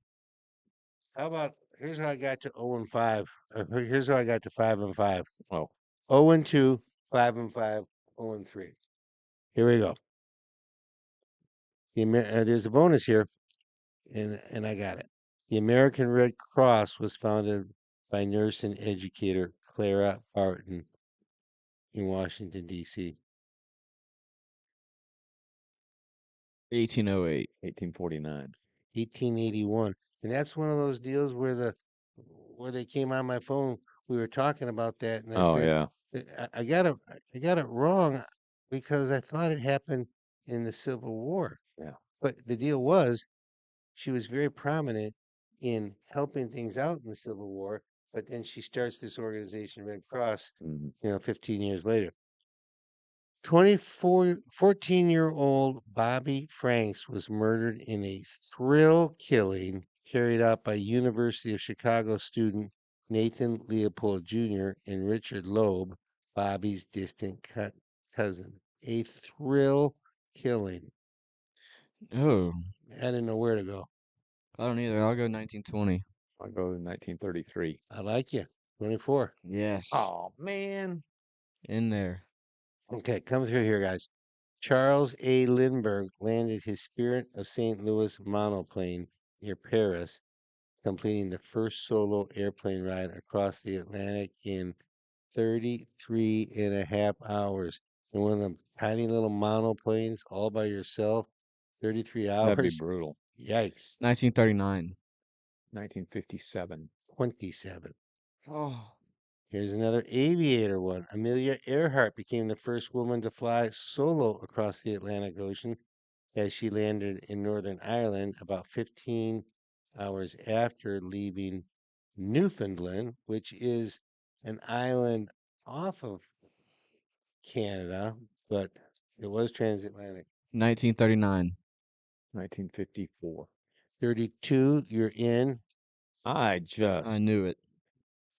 Speaker 2: How about Here's how I got to 0 and 5. Here's how I got to 5 and 5.
Speaker 1: Oh,
Speaker 2: 0 and 2, 5 and 5, 0 and 3. Here we go. There's a bonus here, and I got it. The American Red Cross was founded by nurse and educator Clara Barton in Washington, D.C.
Speaker 3: 1808.
Speaker 1: 1849.
Speaker 2: 1881. And that's one of those deals where they came on my phone. We were talking about that, and I
Speaker 1: Oh,
Speaker 2: said,
Speaker 1: yeah.
Speaker 2: I got it wrong because I thought it happened in the Civil War.
Speaker 1: Yeah.
Speaker 2: But the deal was she was very prominent in helping things out in the Civil War, but then she starts this organization, Red Cross,
Speaker 1: Mhm.
Speaker 2: 15 years later. 14-year-old Bobby Franks was murdered in a thrill killing carried out by University of Chicago student Nathan Leopold Jr. and Richard Loeb, Bobby's distant cousin. A thrill killing.
Speaker 3: Oh,
Speaker 2: I didn't know where to go.
Speaker 3: I don't either. I'll go 1920.
Speaker 1: I'll go to 1933.
Speaker 2: I like you. 24.
Speaker 3: Yes.
Speaker 1: Oh, man.
Speaker 3: In there.
Speaker 2: Okay, come through here, guys. Charles A. Lindbergh landed his Spirit of St. Louis monoplane near Paris, completing the first solo airplane ride across the Atlantic in 33 and a half hours. And one of them tiny little monoplanes all by yourself, 33
Speaker 1: That'd be
Speaker 2: hours.
Speaker 1: brutal.
Speaker 2: Yikes.
Speaker 3: 1939.
Speaker 1: 1957.
Speaker 2: 27.
Speaker 3: Oh.
Speaker 2: Here's another aviator one. Amelia Earhart became the first woman to fly solo across the Atlantic Ocean as she landed in Northern Ireland about 15 hours after leaving Newfoundland, which is an island off of Canada, but it was transatlantic.
Speaker 3: 1939.
Speaker 1: 1954.
Speaker 2: 32, you're in.
Speaker 1: I
Speaker 3: I
Speaker 1: just.
Speaker 3: knew it.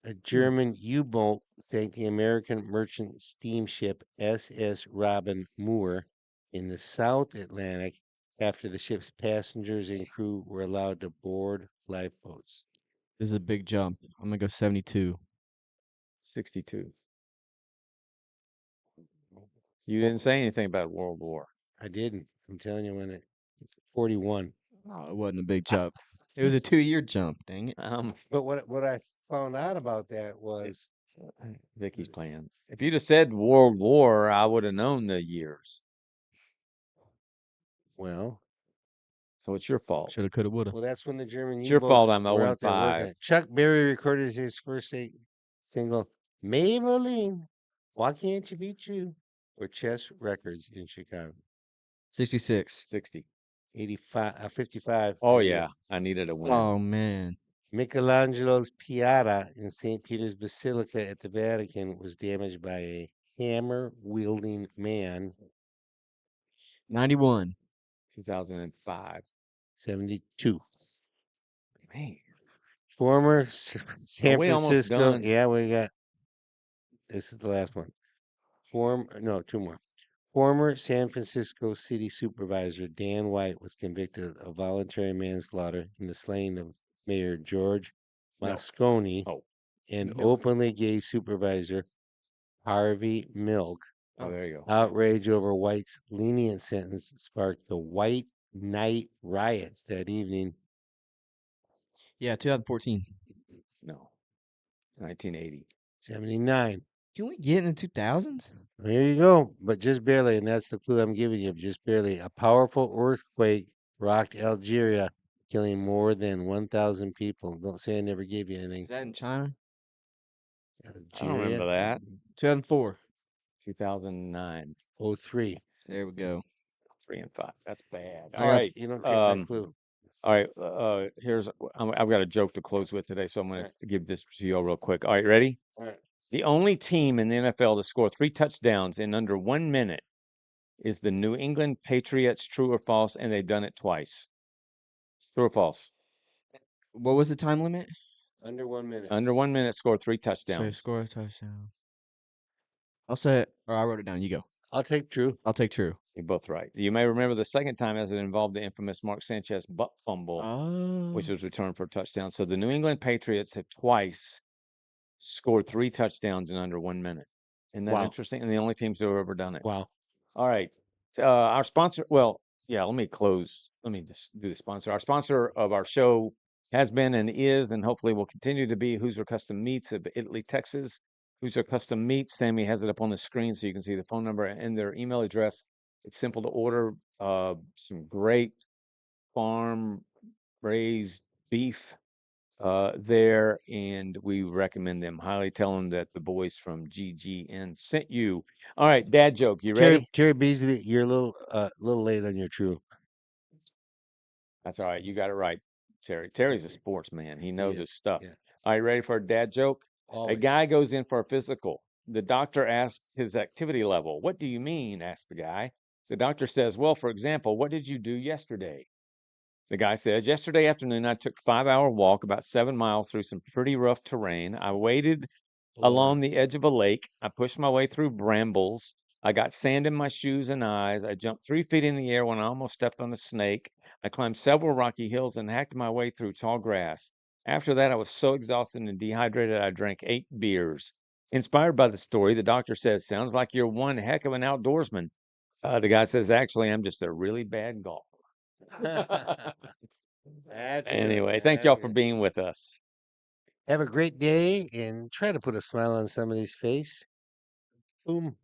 Speaker 2: A German U-boat sank the American merchant steamship SS Robin Moore in the South Atlantic after the ship's passengers and crew were allowed to board lifeboats.
Speaker 3: This is a big jump. I'm going to go 72.
Speaker 1: 62. You didn't say anything about World War.
Speaker 2: I didn't. I'm telling you when it 41.
Speaker 3: Oh, it wasn't a big jump. It was a 2-year jump. Dang it.
Speaker 2: But what I found out about that was
Speaker 1: Vicky's playing. If you'd have said World War, I would have known the years.
Speaker 2: well,
Speaker 1: So it's your fault.
Speaker 3: Shoulda, coulda, woulda.
Speaker 2: that's when the German
Speaker 1: It's your fault
Speaker 2: U-boats
Speaker 1: I'm
Speaker 2: were
Speaker 1: 0
Speaker 2: out
Speaker 1: and
Speaker 2: there working
Speaker 1: 5.
Speaker 2: it. Chuck Berry recorded his first single, Maybelline, Why Can't You Be True, for Chess Records in Chicago.
Speaker 3: 66.
Speaker 1: 60.
Speaker 2: 55.
Speaker 1: Oh,
Speaker 2: for you.
Speaker 1: yeah. I needed a win.
Speaker 3: Oh, man.
Speaker 2: Michelangelo's Pieta in St. Peter's Basilica at the Vatican was damaged by a hammer-wielding man.
Speaker 3: 91.
Speaker 1: 2005.
Speaker 2: 72.
Speaker 1: Man.
Speaker 2: Former
Speaker 1: Are
Speaker 2: San
Speaker 1: we almost
Speaker 2: Francisco.
Speaker 1: done?
Speaker 2: Yeah, we got. This is the last one. No, two more. Former San Francisco City Supervisor Dan White was convicted of voluntary manslaughter in the slaying of Mayor George
Speaker 1: No.
Speaker 2: Moscone
Speaker 1: Oh.
Speaker 2: and
Speaker 3: No.
Speaker 2: openly gay supervisor Harvey Milk.
Speaker 1: Oh, there you go.
Speaker 2: Outrage over White's lenient sentence sparked the White Night riots that evening.
Speaker 3: Yeah, 2014.
Speaker 1: No. 1980.
Speaker 2: 79.
Speaker 3: Can we get in the 2000s?
Speaker 2: There you go, but just barely, and that's the clue I'm giving you. Just barely. A powerful earthquake rocked Algeria, killing more than 1,000 people. Don't say I never gave you anything.
Speaker 3: Is that in China?
Speaker 1: I don't remember
Speaker 2: Algeria,
Speaker 1: that.
Speaker 3: 2004.
Speaker 1: 2009.
Speaker 2: 03.
Speaker 3: There we go.
Speaker 1: 3 and 5. That's bad.
Speaker 3: I
Speaker 1: All
Speaker 3: got-
Speaker 1: right.
Speaker 2: You don't take that clue.
Speaker 1: All right. I've got a joke to close with today, so I'm going to give this to you all real quick. All right, ready?
Speaker 2: All right.
Speaker 1: The only team in the NFL to score 3 touchdowns in under 1 minute is the New England Patriots. True or false? And they've done it twice. True or false?
Speaker 3: What was the time limit?
Speaker 2: Under 1 minute.
Speaker 1: Under 1 minute, score 3
Speaker 3: So
Speaker 1: touchdowns.
Speaker 3: score a touchdown. I'll say it, or I wrote it down. You go.
Speaker 2: I'll take true.
Speaker 3: I'll take true.
Speaker 1: You're both right. You may remember the second time as it involved the infamous Mark Sanchez butt fumble, which
Speaker 3: Oh,
Speaker 1: was returned for a touchdown. So the New England Patriots have twice scored 3 touchdowns in under 1 minute. Isn't that
Speaker 2: Wow.
Speaker 1: interesting? And the only teams who have ever done it.
Speaker 2: Wow.
Speaker 1: All right. Our sponsor, well, yeah, let me close. Let me just do the sponsor. Our sponsor of our show has been and is, and hopefully will continue to be, Hoosier Custom Meats of Italy, Texas. Hoosier Custom Meats. Sammy has it up on the screen so you can see the phone number and their email address. It's simple to order. Some great farm raised beef there, and we recommend them highly. Tell them that the boys from GGN sent you. All right, dad joke. You ready?
Speaker 2: Terry Beasley, you're a little late on your true.
Speaker 1: That's all right. You got it right, Terry. Terry's a
Speaker 2: Yeah,
Speaker 1: sportsman. He
Speaker 2: he
Speaker 1: knows his
Speaker 2: is.
Speaker 1: stuff.
Speaker 2: Yeah,
Speaker 1: Are you ready for a dad joke? A
Speaker 2: always.
Speaker 1: guy goes in for a physical. The doctor asks his activity level. What do you mean? Asks the guy. The doctor says, well, for example, what did you do yesterday? The guy says, yesterday afternoon, I took a 5-hour walk about 7 miles through some pretty rough terrain. I waded
Speaker 2: Lord.
Speaker 1: along the edge of a lake. I pushed my way through brambles. I got sand in my shoes and eyes. I jumped 3 feet in the air when I almost stepped on a snake. I climbed several rocky hills and hacked my way through tall grass. After that, I was so exhausted and dehydrated, I drank 8 beers. Inspired by the story, the doctor says, sounds like you're one heck of an outdoorsman. The guy says, actually, I'm just a really bad golfer.
Speaker 2: That's good,
Speaker 1: Anyway,
Speaker 2: man.
Speaker 1: thank
Speaker 2: That's
Speaker 1: y'all for
Speaker 2: good.
Speaker 1: being with us.
Speaker 2: Have a great day and try to put a smile on somebody's face. Boom.